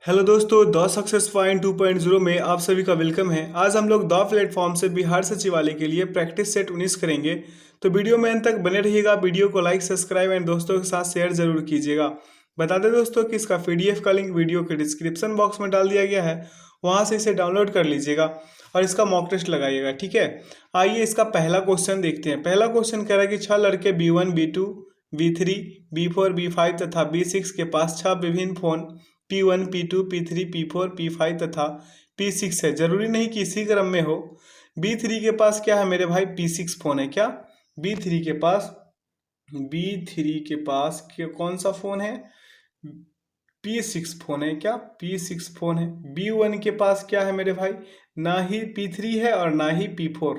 Hello दोस्तों, the success point 2.0 में आप सभी का वेलकम है। आज हम लोग द प्लेटफॉर्म से बिहार सचिवालय के लिए प्रैक्टिस सेट 19 करेंगे। तो वीडियो में अंत तक बने रहिएगा। वीडियो को लाइक, सब्सक्राइब एंड दोस्तों के साथ शेयर जरूर कीजिएगा। बता दें दोस्तों कि इसका पीडीएफ का लिंक वीडियो के डिस्क्रिप्शन बॉक्स में डाल दिया गया है, वहां से इसे डाउनलोड कर लीजिएगा और इसका मॉक टेस्ट लगाइएगा। ठीक है, आइए इसका पहला क्वेश्चन देखते हैं। पहला क्वेश्चन कह रहा है कि 6 लड़के B1, B2, B3, B4, B5 तथा B6 के पास 6 विभिन्न phone P1, P2, P3, P4, P5 तथा P6 है। जरूरी नहीं कि इसी क्रम में हो। B3 के पास क्या है मेरे भाई? P6 फोन है। क्या B3 के पास कौन सा फोन है? P6 फोन है। क्या P6 फोन है? B1 के पास क्या है मेरे भाई? ना ही P3 है और ना ही P4,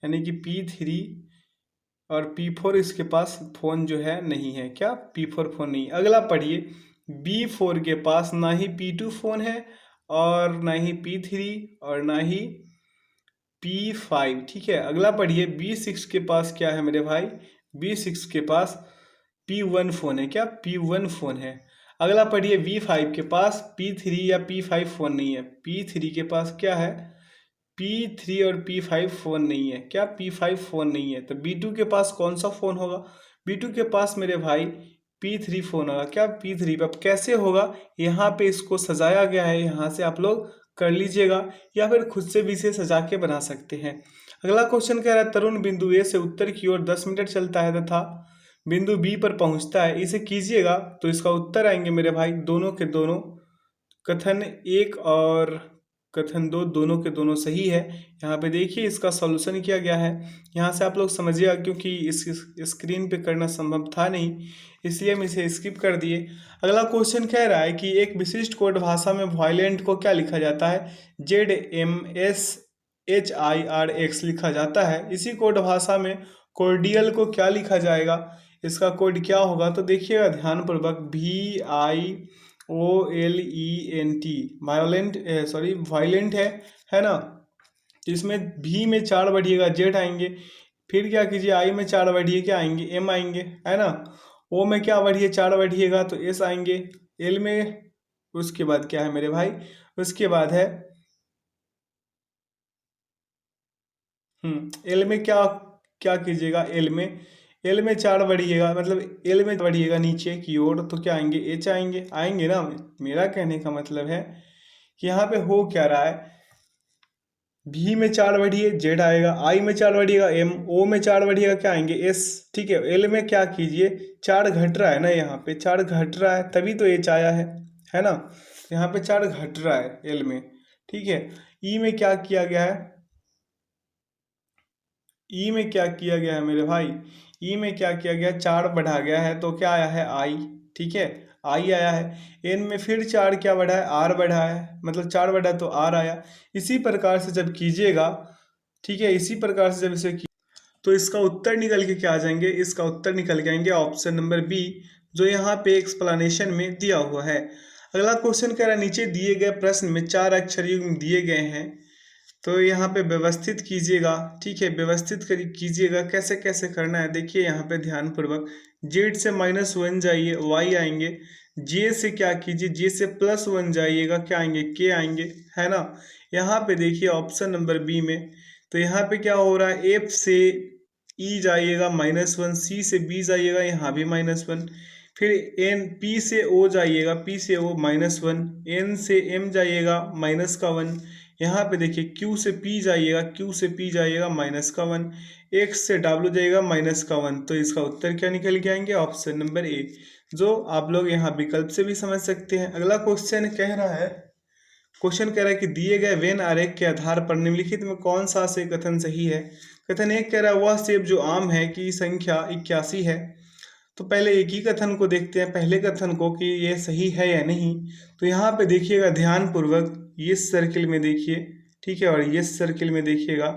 यानी कि P3 और P4 इसके पास फोन जो है नहीं है। क्या P4 फोन नहीं। अगला पढ़िए, B4 के पास ना ही P2 फोन है और ना ही P3 और ना ही P5। ठीक है, अगला पढ़िए, B6 के पास क्या है मेरे भाई? B6 के पास P1 फोन है। क्या P1 फोन है। अगला पढ़िए, B5 के पास P3 या P5 फोन नहीं है। P3 के पास क्या है? P3 और P5 फोन नहीं है। क्या P5 फोन नहीं है। तो B2 के पास कौन सा फोन होगा? B2 के पास मेरे भाई P3 फोन होगा। क्या P3। अब कैसे होगा, यहाँ पे इसको सजाया गया है, यहाँ से आप लोग कर लीजिएगा या फिर खुद से भी इसे सजा के बना सकते हैं। अगला क्वेश्चन कह रहा है, तरुण बिंदु ए से उत्तर की ओर 10 मीटर चलता है तथा बिंदु बी पर पहुंचता है, इसे कीजिएगा। तो इसका उत्तर आएंगे मेरे भाई दोनों के दोनों, कथन एक और कथन दो, दोनों के दोनों सही है। यहाँ पे देखिए इसका सॉल्यूशन किया गया है। यहाँ से आप लोग समझिएगा, क्योंकि इस स्क्रीन पे करना संभव था नहीं, इसलिए हम इसे स्किप कर दिए। अगला क्वेश्चन कह रहा है कि एक विशिष्ट कोड भाषा में वायलेंट को क्या लिखा जाता है? ZMSHIRX लिखा जाता है। इसी कोड भाषा में कोर्डियल को क्या लिखा जाएगा? इसका कोड क्या होगा? तो देखिएगा ध्यानपूर्वक, VIOLENT, वायोलेंट, सॉरी वायलेंट है ना। तो इसमें भी में 4 बढ़िएगा जेड आएंगे, फिर क्या कीजिए, आई में 4 बढ़िए क्या आएंगे? एम आएंगे, है ना। ओ में क्या बढ़िए? 4 बढ़िएगा तो एस आएंगे। एल में उसके बाद क्या है मेरे भाई? उसके बाद है एल में क्या क्या कीजिएगा? एल में 4 बढ़िएगा, मतलब एल में बढ़िएगा नीचे की ओर, तो क्या आएंगे? एच आएंगे, आएंगे ना। मेरा कहने का मतलब है कि यहाँ पे हो क्या रहा है, भी में 4 बढ़िए जेड आएगा, आई में 4 बढ़िएगा एम, ओ में 4 बढ़िएगा क्या आएंगे? एस। ठीक है, एल में क्या कीजिए, 4 घट रहा है ना, यहाँ पे 4 घट रहा है तभी तो एच आया है ना। यहाँ पे 4 घट रहा है एल में। ठीक है, ई में क्या किया गया है? ई में क्या किया गया है मेरे भाई? ई में क्या किया गया? 4 बढ़ा गया है तो क्या आया है? आई। ठीक है, आई आया है। एन में फिर 4 क्या बढ़ा है? आर बढ़ा है, मतलब 4 बढ़ा तो आर आया। इसी प्रकार से जब कीजिएगा, ठीक है, इसी प्रकार से जब इसे तो इसका उत्तर निकल के क्या आ जाएंगे? इसका उत्तर निकल के आएंगे ऑप्शन नंबर बी, जो यहाँ पे एक्सप्लेनेशन में दिया हुआ है। अगला क्वेश्चन कह रहा है, नीचे दिए गए प्रश्न में 4 अक्षर युग्म दिए गए हैं, तो यहाँ पे व्यवस्थित कीजिएगा। ठीक है, व्यवस्थित कीजिएगा। कैसे कैसे करना है देखिए यहाँ पे ध्यानपूर्वक, जेड से -1 जाइए, वाई आएंगे। जे से क्या कीजिए? जे से +1 जाइएगा, क्या आएंगे? के आएंगे, है ना। यहाँ पे देखिए ऑप्शन नंबर बी में, तो यहाँ पे क्या हो रहा है? एफ से ई जाइएगा -1, सी से बी जाइएगा, यहाँ भी -1, फिर एन पी से ओ जाइएगा, पी से ओ -1, एन से एम जाइएगा -1, यहाँ पे देखिए क्यू से पी जाइएगा, क्यू से पी जाइएगा -1, एक्स से डब्ल्यू जाइएगा -1। तो इसका उत्तर क्या निकल के आएंगे? ऑप्शन नंबर ए, जो आप लोग यहाँ विकल्प से भी समझ सकते हैं। अगला क्वेश्चन कह रहा है, कि दिए गए वेन आरेख के आधार पर निम्नलिखित में कौन सा से कथन सही है? कथन एक कह रहा है, वह सेब जो आम है की संख्या 81 है। तो पहले एक ही कथन को देखते हैं, पहले कथन को, कि ये सही है या नहीं। तो यहाँ पे देखिएगा ध्यान पूर्वक, ये सर्किल में देखिए, ठीक है, और ये सर्किल में देखिएगा,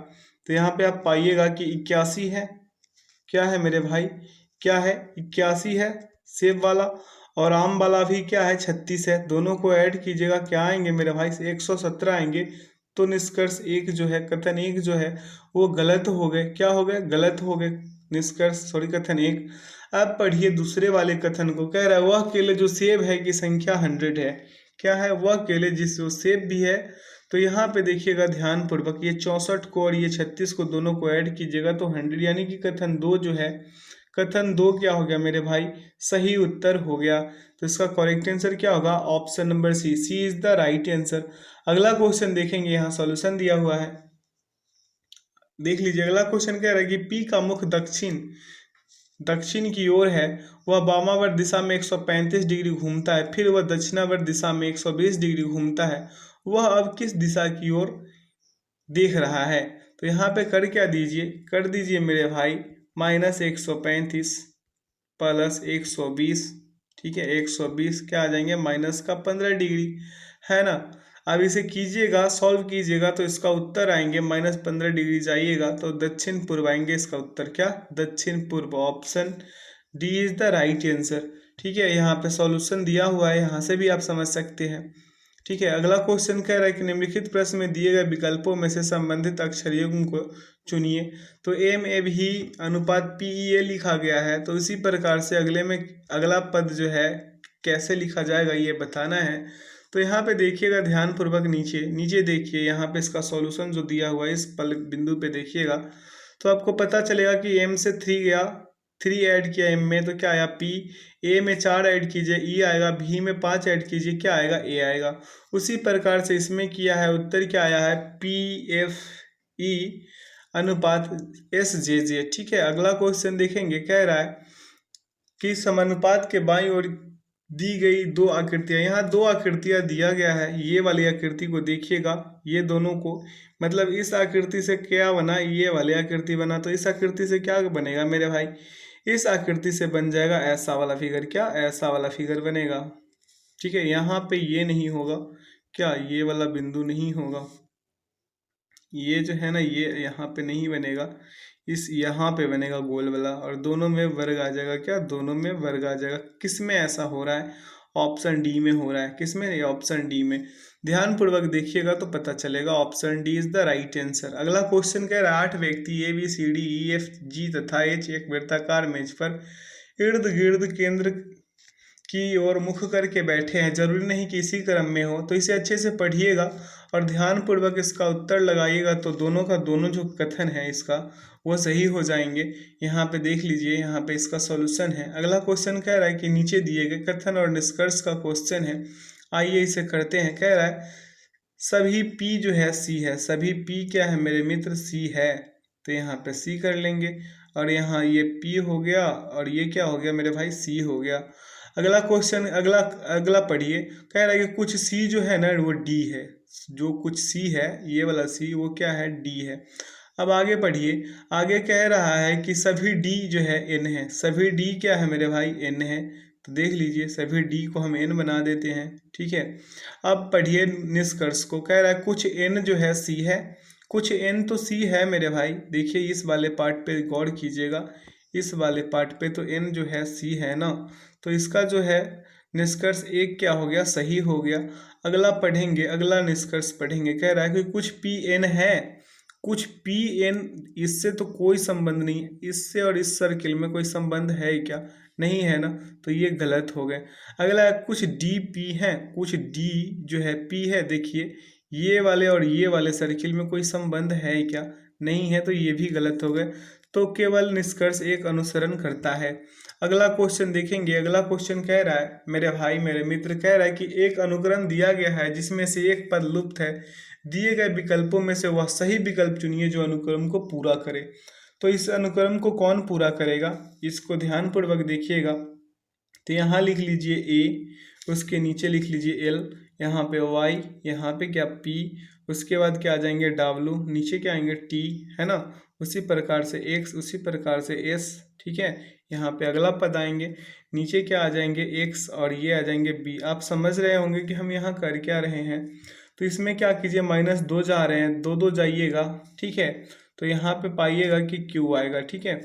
तो यहाँ पे आप पाइएगा कि 81 है। क्या है मेरे भाई? क्या है? 81 है सेब वाला, और आम वाला भी क्या है? 36 है। दोनों को ऐड कीजिएगा, क्या आएंगे मेरे भाई? 117 आएंगे। तो निष्कर्ष एक जो है, कथन एक जो है वो गलत हो गए। क्या हो गए? गलत हो गए। निष्कर्ष सॉरी, कथन एक। अब पढ़िए दूसरे वाले कथन को, कह रहा है, वह केले जो सेब है की संख्या 100 है। क्या है, वह केले जिसको सेब भी है। तो यहाँ पे देखिएगा ध्यान पूर्वक, ये 64 को और ये 36 को दोनों को ऐड कीजिएगा तो 100, यानी कि कथन दो जो है, कथन दो क्या हो गया मेरे भाई, सही उत्तर हो गया। तो इसका करेक्ट आंसर क्या होगा, option number C, C is the right answer. अगला क्वेश्चन देखेंगे, यहाँ सॉल्यूशन दिया हुआ है, देख लीजिए। अगला क्वेश्चन कह रहा है कि पी का मुख दक्षिण दक्षिण की ओर है, वह वामावर्त दिशा में 135 डिग्री घूमता है, फिर वह दक्षिणावर्त दिशा में 120 डिग्री घूमता है, वह अब किस दिशा की ओर देख रहा है। तो यहाँ पे कर क्या दीजिए, कर दीजिए मेरे भाई -135 प्लस 120, ठीक है, 120 क्या आ जाएंगे, माइनस का 15 डिग्री, है ना। अब इसे कीजिएगा, सॉल्व कीजिएगा तो इसका उत्तर आएंगे -15 डिग्री, जाइएगा तो दक्षिण पूर्व आएंगे। इसका उत्तर क्या, दक्षिण पूर्व, option D is the right answer. ठीक है, यहाँ पे सॉल्यूशन दिया हुआ है, यहाँ से भी आप समझ सकते हैं। ठीक है, अगला क्वेश्चन कह रहा है कि निम्नलिखित प्रश्न में दिए गए विकल्पों में से संबंधित अक्षर युग्म को चुनिए। तो एम ए भी अनुपात पी ई ए लिखा गया है, तो इसी प्रकार से अगले में अगला पद जो है कैसे लिखा जाएगा ये बताना है। तो यहाँ पे देखिएगा ध्यान पूर्वक, नीचे नीचे देखिए, यहाँ पे इसका सॉल्यूशन जो दिया हुआ है इस पल बिंदु पे देखिएगा तो आपको पता चलेगा कि एम से 3 गया, 3 ऐड किया एम में तो क्या आया पी, ए में 4 ऐड कीजिए ई आएगा, भी में 5 ऐड कीजिए क्या आएगा, ए आएगा। उसी प्रकार से इसमें किया है, उत्तर क्या आया है, पी एफ ई अनुपात एस जे जे। ठीक है, अगला क्वेश्चन देखेंगे, कह रहा है कि समानुपात के बाईं ओर दी गई दो आकृतियां, यहाँ दो आकृतियां दिया गया है, ये वाली आकृति को देखिएगा, ये दोनों को, मतलब इस आकृति से क्या बना, ये वाली आकृति बना, तो इस आकृति से क्या बनेगा मेरे भाई, इस आकृति से बन जाएगा ऐसा वाला फिगर, क्या ऐसा वाला फिगर बनेगा। ठीक है, यहाँ पे ये नहीं होगा, क्या ये वाला बिंदु नहीं होगा, ये जो है ना ये यहाँ पे नहीं बनेगा, इस यहाँ पे बनेगा गोल वाला, और दोनों में वर्ग आ जाएगा, क्या दोनों में वर्ग आ जाएगा। किस में ऐसा हो रहा है, ऑप्शन डी में हो रहा है। किस में, ऑप्शन डी में। ध्यान पूर्वक देखिएगा तो पता चलेगा, option D is the right answer. अगला क्वेश्चन कह रहा है 8 व्यक्ति A B C D E F G तथा एच एक वृत्ताकार मेज पर इर्द गिर्द केंद्र की ओर मुख करके बैठे हैं, जरूरी नहीं कि इसी क्रम में हो, तो इसे अच्छे से पढ़िएगा और ध्यान पूर्वक इसका उत्तर लगाइएगा तो दोनों का दोनों जो कथन है इसका वो सही हो जाएंगे। यहाँ पे देख लीजिए, यहाँ पे इसका सॉल्यूशन है। अगला क्वेश्चन कह रहा है कि नीचे दिए गए कथन और निष्कर्ष का क्वेश्चन है, आइए इसे करते हैं। कह रहा है सभी P जो है सी है, सभी P क्या है मेरे मित्र, सी है, तो यहाँ पे सी कर लेंगे, और यहाँ ये P हो गया और ये क्या हो गया मेरे भाई, सी हो गया। अगला क्वेश्चन, अगला अगला पढ़िए, कह रहा है कि कुछ सी जो है ना वो डी है, जो कुछ सी है ये वाला सी वो क्या है, डी है। अब आगे पढ़िए, आगे कह रहा है कि सभी डी जो है एन है, सभी डी क्या है मेरे भाई, एन है, तो देख लीजिए सभी डी को हम एन बना देते हैं। ठीक है, अब पढ़िए निष्कर्ष को, कह रहा है कुछ एन जो है सी है, कुछ एन तो सी है मेरे भाई, देखिए इस वाले पार्ट पे गौर कीजिएगा, इस वाले पार्ट पे तो एन जो है सी है ना, तो इसका जो है निष्कर्ष एक क्या हो गया, सही हो गया। अगला पढ़ेंगे, अगला निष्कर्ष पढ़ेंगे, कह रहा है कि कुछ पी एन है, कुछ पी एन, इससे तो कोई संबंध नहीं है, इससे और इस सर्किल में कोई संबंध है क्या, नहीं है ना, तो ये गलत हो गए। अगला है कुछ डी पी है, कुछ डी जो है पी है, देखिए ये वाले और ये वाले सर्किल में कोई संबंध है क्या, नहीं है, तो ये भी गलत हो गए। तो केवल निष्कर्ष एक अनुसरण करता है। अगला क्वेश्चन देखेंगे, अगला क्वेश्चन कह रहा है मेरे भाई मेरे मित्र, कह रहा है कि एक अनुक्रम दिया गया है जिसमें से एक पद लुप्त है, दिए गए विकल्पों में से वह सही विकल्प चुनिए जो अनुक्रम को पूरा करे। तो इस अनुक्रम को कौन पूरा करेगा, इसको ध्यान पूर्वक देखिएगा। तो यहाँ लिख लीजिए ए, उसके नीचे लिख लीजिए एल, यहाँ पे वाई, यहाँ पे क्या पी, उसके बाद क्या आ जाएंगे डब्लू, नीचे क्या आएंगे टी, है ना, उसी प्रकार से एक्स, उसी प्रकार से एस। ठीक है, यहाँ पे अगला पद आएंगे, नीचे क्या आ जाएंगे एक्स और ये आ जाएंगे बी। आप समझ रहे होंगे कि हम यहाँ कर क्या रहे हैं। तो इसमें क्या कीजिए, -2 जा रहे हैं, 2 जाइएगा। ठीक है, तो यहाँ पे पाइएगा कि क्यू आएगा। ठीक है,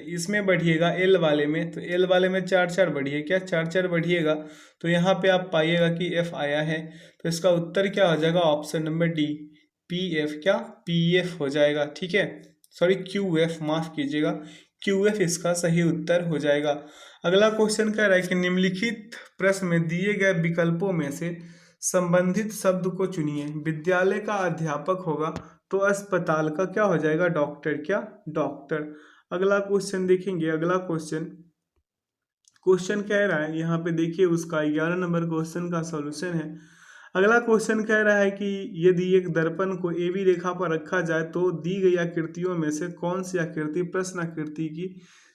इसमें बढ़िएगा एल वाले में, तो एल वाले में 4 बढ़िए, क्या 4 बढ़िएगा, तो यहाँ पे आप पाइएगा कि एफ आया है। तो इसका उत्तर क्या हो जाएगा, option number D, P F, क्या पी एफ हो जाएगा। ठीक है, सॉरी क्यू एफ, माफ कीजिएगा, क्यू एफ इसका सही उत्तर हो जाएगा। अगला क्वेश्चन कह रहा है कि निम्नलिखित प्रश्न में दिए गए विकल्पों में से संबंधित शब्द को चुनिए। विद्यालय का अध्यापक होगा तो अस्पताल का क्या हो जाएगा, डॉक्टर, क्या, डॉक्टर। अगला क्वेश्चन देखेंगे। अगला क्वेश्चन कह रहा है, यहाँ पे देखिए उसका 11 नंबर क्वेश्चन का सॉल्यूशन है। अगला क्वेश्चन कह रहा है कि यदि एक दर्पण को ए बी रेखा पर रखा जाए तो दी गई आकृतियों में से कौन सी आकृति प्रश्न आकृति की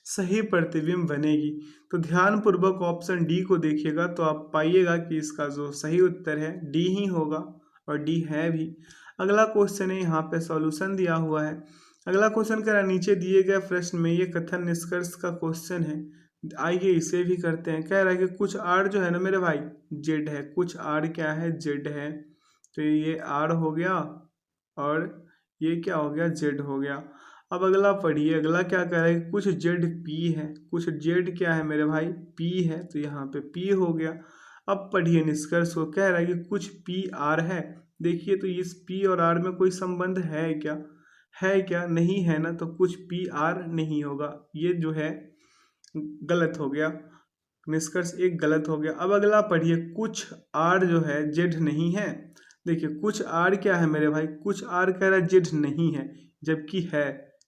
सही प्रतिबिंब बनेगी। तो ध्यान पूर्वक ऑप्शन डी को देखिएगा तो आप पाइएगा कि इसका जो सही उत्तर है डी ही होगा, और डी है भी। अगला क्वेश्चन है, यहाँ पे सॉल्यूशन दिया हुआ है। अगला क्वेश्चन कह रहा है, नीचे दिए गए प्रश्न में ये कथन निष्कर्ष का क्वेश्चन है, आइए इसे भी करते हैं। कह रहा है कि कुछ आर जो है ना मेरे भाई जेड है, कुछ आर क्या है, जेड है। तो ये आर हो गया और ये क्या हो गया, जेड हो गया। अब अगला पढ़िए। अगला क्या कह रहा है, कुछ जेड पी है, कुछ जेड क्या है मेरे भाई, पी है, तो यहाँ पे पी हो गया। अब पढ़िए निष्कर्ष को। कह रहा है कि कुछ पी आर है। देखिए तो इस पी और आर में कोई संबंध है क्या, है क्या, नहीं है ना, तो कुछ पी आर नहीं होगा, ये जो है गलत हो गया। निष्कर्ष एक गलत हो गया। अब अगला पढ़िए, कुछ आर जो है जेड नहीं है। देखिए कुछ आर क्या है मेरे भाई, कुछ आर कह रहा है जेड नहीं है, जबकि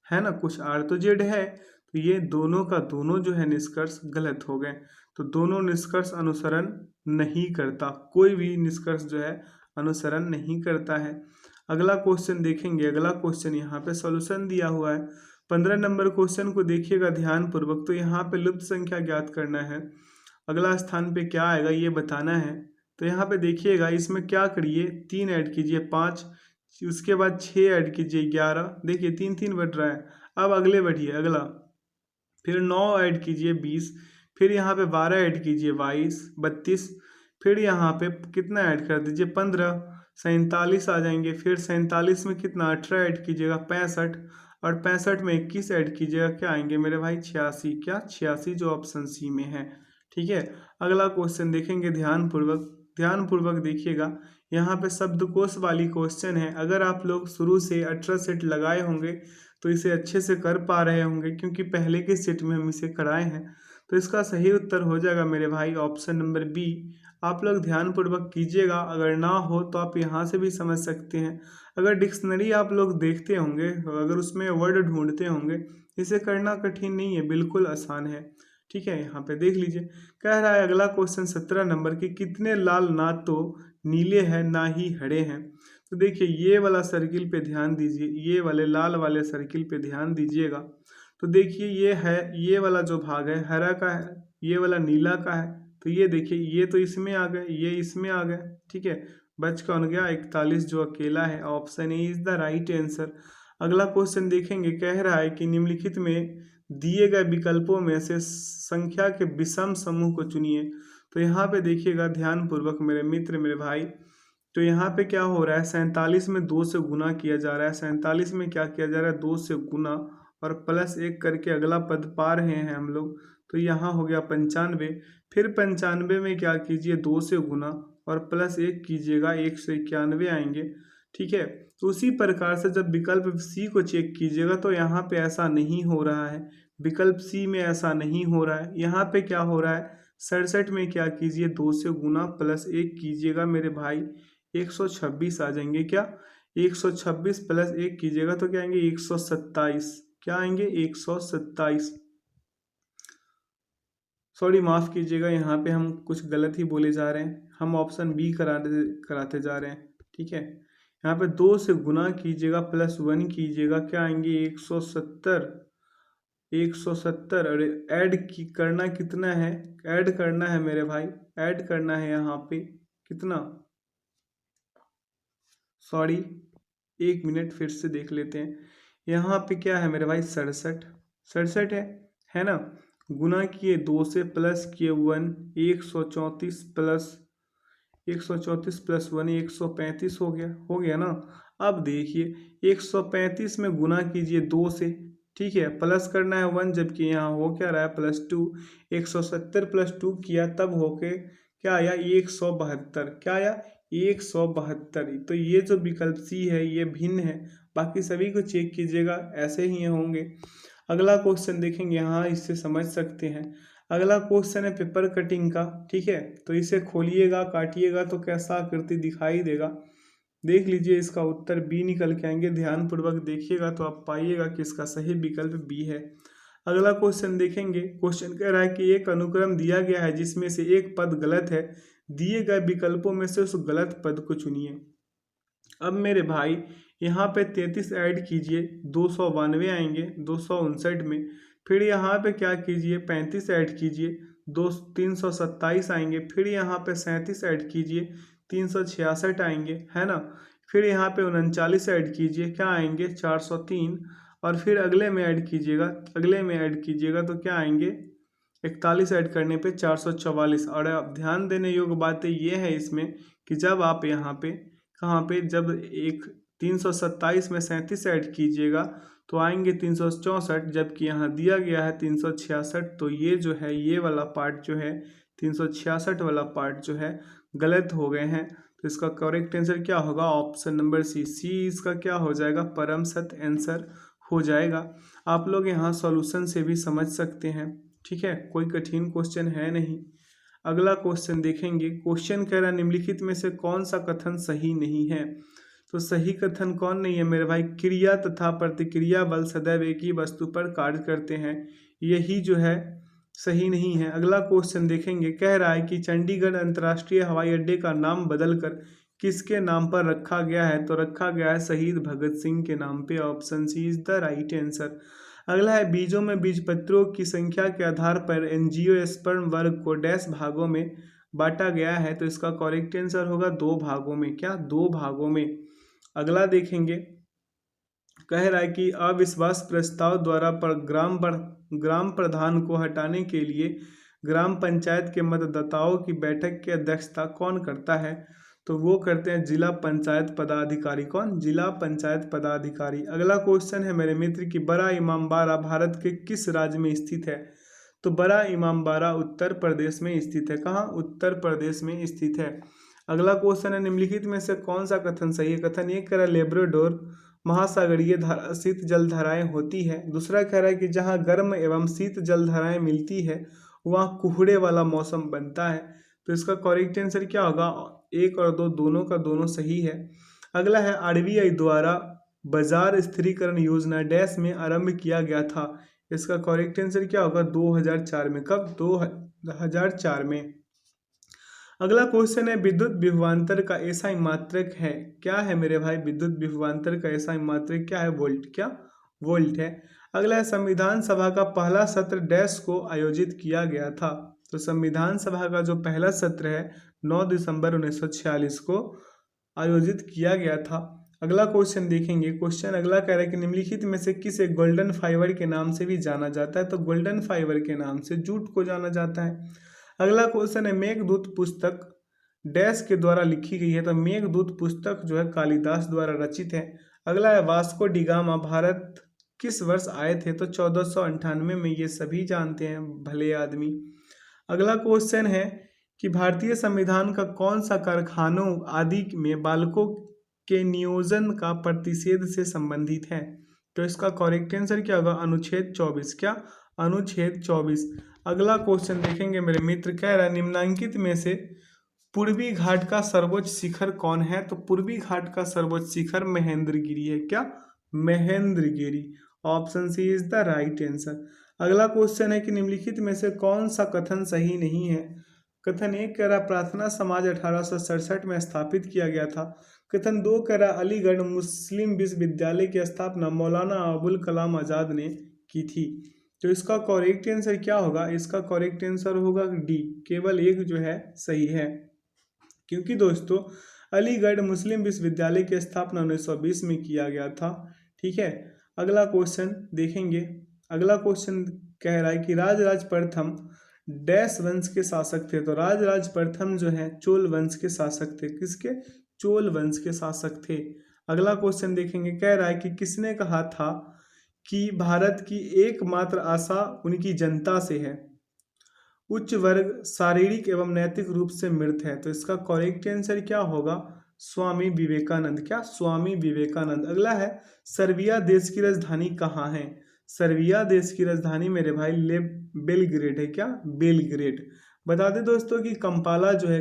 है ना, कुछ आर तो जेड है। तो ये दोनों का दोनों जो है निष्कर्ष गलत हो गए। तो दोनों निष्कर्ष अनुसरण नहीं करता, कोई भी निष्कर्ष जो है अनुसरण नहीं करता है। अगला क्वेश्चन देखेंगे। अगला क्वेश्चन यहाँ पे सॉल्यूशन दिया हुआ है। 15 नंबर क्वेश्चन को देखिएगा ध्यान पूर्वक। तो यहाँ पे लुप्त संख्या ज्ञात करना है। अगला स्थान पे क्या आएगा ये बताना है। तो यहाँ पे देखिएगा, इसमें क्या करिए, 3 ऐड कीजिए 5, उसके बाद 6 ऐड कीजिए 11। देखिए 3 3 बढ़ रहा है। अब अगले बढ़िए। अगला फिर 9 ऐड कीजिए 20, फिर यहाँ पे 12 ऐड कीजिए 32, फिर यहाँ पे कितना ऐड कर दीजिए 15, 47 आ जाएंगे। फिर 47 में कितना 18 ऐड कीजिएगा 65, और 65 में 21 ऐड कीजिएगा, क्या आएंगे मेरे भाई 86, क्या 86, जो ऑप्शन सी में है। ठीक है। अगला क्वेश्चन देखेंगे ध्यान पूर्वक देखिएगा। यहाँ पे शब्दकोश वाली क्वेश्चन है। अगर आप लोग शुरू से 18 सेट लगाए होंगे तो इसे अच्छे से कर पा रहे होंगे, क्योंकि पहले के सेट में हम इसे कराए हैं। तो इसका सही उत्तर हो जाएगा मेरे भाई ऑप्शन नंबर बी। आप लोग ध्यान पूर्वक कीजिएगा, अगर ना हो तो आप यहाँ से भी समझ सकते हैं। अगर डिक्शनरी आप लोग देखते होंगे, अगर उसमें वर्ड ढूंढते होंगे, इसे करना कठिन नहीं है, बिल्कुल आसान है। ठीक है, यहाँ पे देख लीजिए। कह रहा है अगला क्वेश्चन 17 नंबर की, कितने लाल ना तो नीले हैं ना ही हरे हैं। तो देखिए ये वाला सर्किल पे ध्यान दीजिए, ये वाले लाल वाले सर्किल पे ध्यान दीजिएगा। तो देखिए ये है, ये वाला जो भाग है हरा का है, ये वाला नीला का है। तो ये देखिए ये तो इसमें आ गए, ये इसमें आ गए। ठीक है, बच कौन गया 41 जो अकेला है। Option A is the right answer. अगला क्वेश्चन देखेंगे। कह रहा है कि निम्नलिखित में दिए गए विकल्पों में से संख्या के विषम समूह को चुनिए। तो यहाँ पे देखिएगा ध्यान पूर्वक मेरे मित्र, मेरे भाई। तो यहाँ पे क्या हो रहा है, 47 में 2 से गुना किया जा रहा है। 47 में क्या किया जा रहा है, 2 से गुना और प्लस 1 करके अगला पद पा रहे हैं हम लोग। तो यहाँ हो गया 95। फिर 95 में क्या कीजिए, 2 से गुना और प्लस 1 कीजिएगा, 191 आएंगे। ठीक है। तो उसी प्रकार से जब विकल्प सी को चेक कीजिएगा तो यहाँ पे ऐसा नहीं हो रहा है, विकल्प सी में ऐसा नहीं हो रहा है। यहाँ पे क्या हो रहा है, 67 में क्या कीजिए, 2 से गुना प्लस 1 कीजिएगा मेरे भाई, 126 आ जाएंगे। क्या 126 प्लस 1 कीजिएगा तो क्या आएंगे 127, क्या आएंगे 127। सॉरी माफ़ कीजिएगा, यहाँ पे हम कुछ गलत ही बोले जा रहे हैं, हम ऑप्शन बी कराते जा रहे हैं। ठीक है, यहाँ पे 2 से गुना कीजिएगा प्लस 1 कीजिएगा, क्या आएंगे 170, 170। और ऐड की करना कितना है, ऐड करना है मेरे भाई, ऐड करना है यहाँ पे कितना, सॉरी 1 मिनट फिर से देख लेते हैं। यहाँ पे क्या है मेरे भाई 67, 67 है ना। गुना किए 2 से प्लस किए 1, 134 प्लस 134 प्लस 1 135 हो गया ना। अब देखिए 135 में गुना कीजिए 2 से, ठीक है, प्लस करना है 1, जबकि यहाँ हो क्या रहा है +2। 170 प्लस 2 किया तब होके क्या आया 172, क्या आया 172। तो ये जो विकल्प सी है ये भिन्न है, बाकी सभी को चेक कीजिएगा ऐसे ही होंगे। अगला क्वेश्चन देखेंगे, यहाँ इससे समझ सकते हैं। अगला क्वेश्चन है पेपर कटिंग का, ठीक है। तो इसे खोलिएगा, काटिएगा तो कैसा आकृति दिखाई देगा, देख लीजिए। इसका उत्तर बी निकल के आएंगे। ध्यानपूर्वक देखिएगा तो आप पाइएगा कि इसका सही विकल्प बी है। अगला क्वेश्चन देखेंगे। क्वेश्चन कह रहा है कि एक अनुक्रम दिया गया है जिसमें से एक पद गलत है, दिए गए विकल्पों में से उस गलत पद को चुनिए। अब मेरे भाई यहाँ पे 33 ऐड कीजिए, 292 आएंगे 259 में। फिर यहाँ पे क्या कीजिए, 35 ऐड कीजिए, 327 आएंगे। फिर यहाँ पे 37 ऐड कीजिए, 366 आएंगे, है ना। फिर यहाँ पे 39 ऐड कीजिए, क्या आएंगे, 403। और फिर अगले में ऐड कीजिएगा, अगले में ऐड कीजिएगा तो क्या आएंगे, 41 ऐड करने पे 444। और अब ध्यान देने योग्य बातें ये है इसमें कि जब आप यहाँ पे कहाँ पे, जब एक 327 में 37 ऐड कीजिएगा तो आएंगे 364, जबकि यहाँ दिया गया है 366। तो ये जो है, ये वाला पार्ट जो है 366 वाला पार्ट जो है गलत हो गए हैं। तो इसका करेक्ट आंसर क्या होगा, ऑप्शन नंबर सी। सी इसका क्या हो जाएगा, परम सत्य आंसर हो जाएगा। आप लोग यहाँ सॉल्यूशन से भी समझ सकते हैं, ठीक है, कोई कठिन क्वेश्चन है नहीं। अगला क्वेश्चन देखेंगे। क्वेश्चन कह रहा है निम्नलिखित में से कौन सा कथन सही नहीं है। तो सही कथन कौन नहीं है मेरे भाई, क्रिया तथा प्रतिक्रिया बल सदैव एक ही वस्तु पर कार्य करते हैं, यही जो है सही नहीं है। अगला क्वेश्चन देखेंगे। कह रहा है कि चंडीगढ़ अंतर्राष्ट्रीय हवाई अड्डे का नाम बदलकर किसके नाम पर रखा गया है। तो रखा गया है शहीद भगत सिंह के नाम पे। Option C is the right answer. अगला है बीजों में बीजपत्रों की संख्या के आधार पर एंजियोस्पर्म वर्ग को डैश भागों में बांटा गया है। तो इसका करेक्ट आंसर होगा 2 भागों में, क्या, 2 भागों में। अगला देखेंगे। कह रहा है कि अविश्वास प्रस्ताव द्वारा पर ग्राम प्रधान को हटाने के लिए ग्राम पंचायत के मतदाताओं की बैठक की अध्यक्षता कौन करता है। तो वो करते हैं जिला पंचायत पदाधिकारी। कौन, जिला पंचायत पदाधिकारी। अगला क्वेश्चन है मेरे मित्र कि बड़ा इमामबाड़ा भारत के किस राज्य में स्थित है। तो बड़ा इमामबाड़ा उत्तर प्रदेश में स्थित है। कहाँ, उत्तर प्रदेश में स्थित है। अगला क्वेश्चन है निम्नलिखित में से कौन सा कथन सही है। कथन एक कह रहा है लेब्राडोर महासागरीय शीत जल धाराएं होती है। दूसरा कह रहा है कि जहाँ गर्म एवं शीत जल धाराएं मिलती है वहाँ कुहड़े वाला मौसम बनता है। तो इसका करेक्ट आंसर क्या होगा, 1 और 2 दोनों का दोनों सही है। अगला है आरबीआई द्वारा बाजार स्थिरीकरण योजना डैश में आरंभ किया गया था। इसका करेक्ट आंसर क्या होगा, 2004 में। कब, 2004 में। अगला क्वेश्चन है विद्युत विभवांतर का एसआई मात्रक है, क्या है मेरे भाई, विद्युत विभवांतर का एसआई मात्रक क्या है, वोल्ट, क्या, वोल्ट है। अगला है संविधान सभा का पहला सत्र डैश को आयोजित किया गया था। तो संविधान सभा का जो पहला सत्र है 9 दिसंबर 1946 को आयोजित किया गया था। अगला क्वेश्चन देखेंगे। क्वेश्चन अगला कह रहा है कि निम्नलिखित में से किसे गोल्डन फाइबर के नाम से भी जाना जाता है। तो गोल्डन फाइबर के नाम से जूट को जाना जाता है। अगला क्वेश्चन है मेघदूत पुस्तक डैश के द्वारा लिखी गई है। तो मेघदूत पुस्तक जो है कालिदास द्वारा रचित है। अगला है वास्को डी गामा भारत किस वर्ष आए थे। तो 1498 में, ये सभी जानते हैं भले आदमी। अगला क्वेश्चन है कि भारतीय संविधान का कौन सा कारखानों आदि में बालकों के नियोजन का प्रतिषेध से संबंधित है। तो इसका करेक्ट आंसर क्या होगा, अनुच्छेद 24, क्या, अनुच्छेद 24। अगला क्वेश्चन देखेंगे मेरे मित्र। कह रहा है निम्नांकित में से पूर्वी घाट का सर्वोच्च शिखर कौन है। तो पूर्वी घाट का सर्वोच्च शिखर महेंद्रगिरी है, क्या, Mahendragiri. Option C is the right answer. अगला क्वेश्चन है कि निम्नलिखित में से कौन सा कथन सही नहीं है। कथन 1 कह रहा प्रार्थना समाज 1867 में स्थापित किया गया था। कथन 2 कह रहा अलीगढ़ मुस्लिम विश्वविद्यालय की स्थापना मौलाना अबुल कलाम आज़ाद ने की थी। तो इसका करेक्ट आंसर क्या होगा, इसका करेक्ट आंसर होगा डी, केवल एक जो है सही है। क्योंकि दोस्तों अलीगढ़ मुस्लिम विश्वविद्यालय की स्थापना 1920 में किया गया था, ठीक है। अगला क्वेश्चन देखेंगे। अगला क्वेश्चन कह रहा है कि राजराज प्रथम डैश वंश के शासक थे। तो राजराज प्रथम जो है चोल वंश के शासक थे। किसके, चोल वंश के शासक थे। अगला क्वेश्चन देखेंगे। कह रहा है कि किसने कहा था कि भारत की एकमात्र आशा उनकी जनता से है। उच्च वर्ग शारीरिक एवं नैतिक रूप से मृत है। तो इसका करेक्ट आंसर क्या होगा, स्वामी विवेकानंद, क्या, स्वामी विवेकानंद। अगला है सर्बिया देश की राजधानी कहाँ है। सर्बिया देश की राजधानी मेरे भाई बेलग्रेड है। क्या? बेलग्रेड। बता दें दोस्तों कि कंपाला जो है,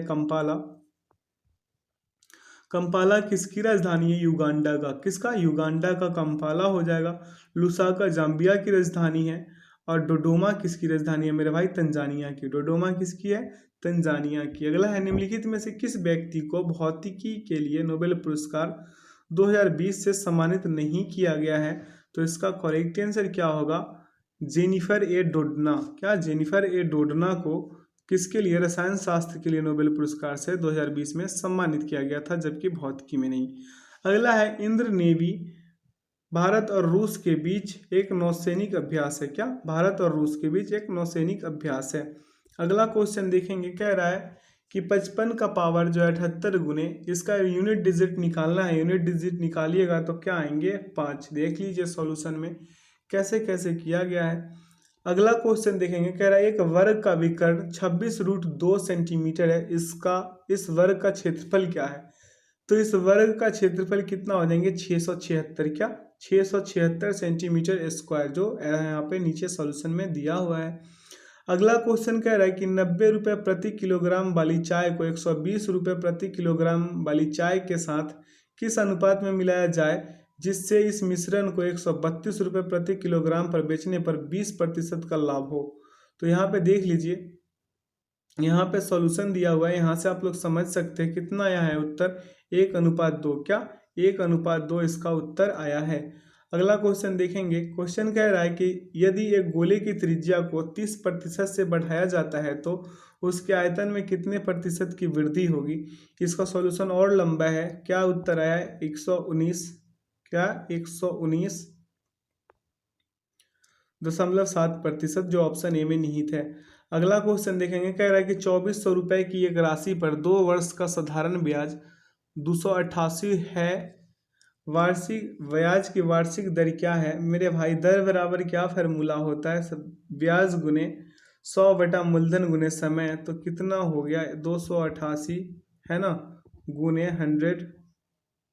कंपाला किसकी राजधानी है? युगांडा का। किसका? युगांडा का कंपाला हो जाएगा। लुसाका जाम्बिया की राजधानी है। और डोडोमा किसकी राजधानी है मेरे भाई? तंजानिया की। डोडोमा किसकी है? तंजानिया की। अगला है, निम्नलिखित में से किस व्यक्ति को भौतिकी के लिए नोबेल पुरस्कार 2020 से सम्मानित नहीं किया गया है? तो इसका करेक्ट आंसर क्या होगा? जेनिफर ए डोडना। क्या? जेनिफर ए डोडना को किसके लिए? रसायन शास्त्र के लिए नोबेल पुरस्कार से 2020 में सम्मानित किया गया था, जबकि भौतिकी में नहीं। अगला है, इंद्र नेवी भारत और रूस के बीच एक नौसैनिक अभ्यास है। क्या? भारत और रूस के बीच एक नौसैनिक अभ्यास है। अगला क्वेश्चन देखेंगे, कह रहा है कि 55 का पावर जो है 78 गुने, इसका यूनिट डिजिट निकालना है। यूनिट डिजिट निकालिएगा तो क्या आएंगे? 5। देख लीजिए सॉल्यूशन में कैसे कैसे किया गया है। अगला क्वेश्चन देखेंगे, कह रहा है एक वर्ग का विकर्ण 26√2 सेंटीमीटर है, इस वर्ग का क्षेत्रफल क्या है? तो इस वर्ग का क्षेत्रफल कितना हो जाएंगे? 676। क्या? 676 सेंटीमीटर स्क्वायर, जो यहाँ पे नीचे सॉल्यूशन में दिया हुआ है। अगला क्वेश्चन कह रहा है कि 90 रुपये प्रति किलोग्राम वाली चाय को 120 रुपये प्रति किलोग्राम वाली चाय के साथ किस अनुपात में मिलाया जाए जिससे इस मिश्रण को 132 रुपये प्रति किलोग्राम पर बेचने पर 20% का लाभ हो? तो यहाँ पे देख लीजिए, यहाँ पे सॉल्यूशन दिया हुआ है, यहाँ से आप लोग समझ सकते हैं कितना आया है उत्तर? 1:2। क्या? 1:2 इसका उत्तर आया है। अगला क्वेश्चन देखेंगे। क्वेश्चन कह रहा है कि यदि एक गोले की त्रिज्या को 30% से बढ़ाया जाता है तो उसके आयतन में कितने प्रतिशत की वृद्धि होगी? इसका सॉल्यूशन और लंबा है। क्या उत्तर आया है? 119। क्या? 119.7%, जो ऑप्शन ए में निहित है। अगला क्वेश्चन देखेंगे, कह रहा है कि 2400 रुपये की एक राशि पर 2 वर्ष का साधारण ब्याज 288 है। वार्षिक ब्याज की वार्षिक दर क्या है मेरे भाई? दर बराबर क्या फार्मूला होता है? ब्याज गुने 100 बटा मूलधन गुने समय। तो कितना हो गया? 288 है ना, गुने 100।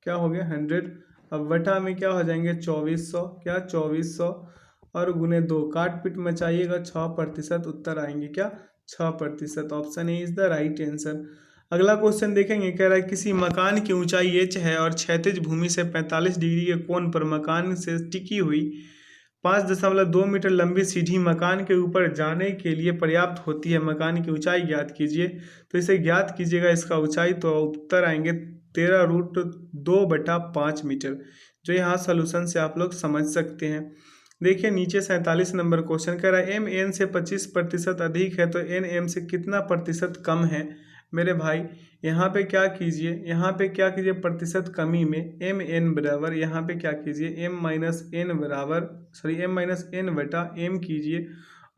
क्या हो गया? 100। अब बटा में क्या हो जाएंगे? 2400। क्या? 2400 और गुने 2, काट पीट मचाइएगा, 6% उत्तर आएंगे। क्या? 6%। Option A is the right answer. अगला क्वेश्चन देखेंगे, कह रहा है किसी मकान की ऊंचाई h है और क्षैतिज भूमि से 45 डिग्री के कोण पर मकान से टिकी हुई 5.2 मीटर लंबी सीढ़ी मकान के ऊपर जाने के लिए पर्याप्त होती है। मकान की ऊंचाई ज्ञात कीजिए। तो इसे ज्ञात कीजिएगा इसका ऊंचाई, तो उत्तर आएंगे 13√2/5 मीटर, जो यहाँ सोल्यूशन से आप लोग समझ सकते हैं। देखिए नीचे 47 नंबर क्वेश्चन कह रहा है एम एन से 25% अधिक है तो एन एम से कितना प्रतिशत कम है मेरे भाई? यहाँ पे क्या कीजिए, यहाँ पे क्या कीजिए, प्रतिशत कमी में एम एन बराबर, यहाँ पे क्या कीजिए, एम माइनस एन बटा एम कीजिए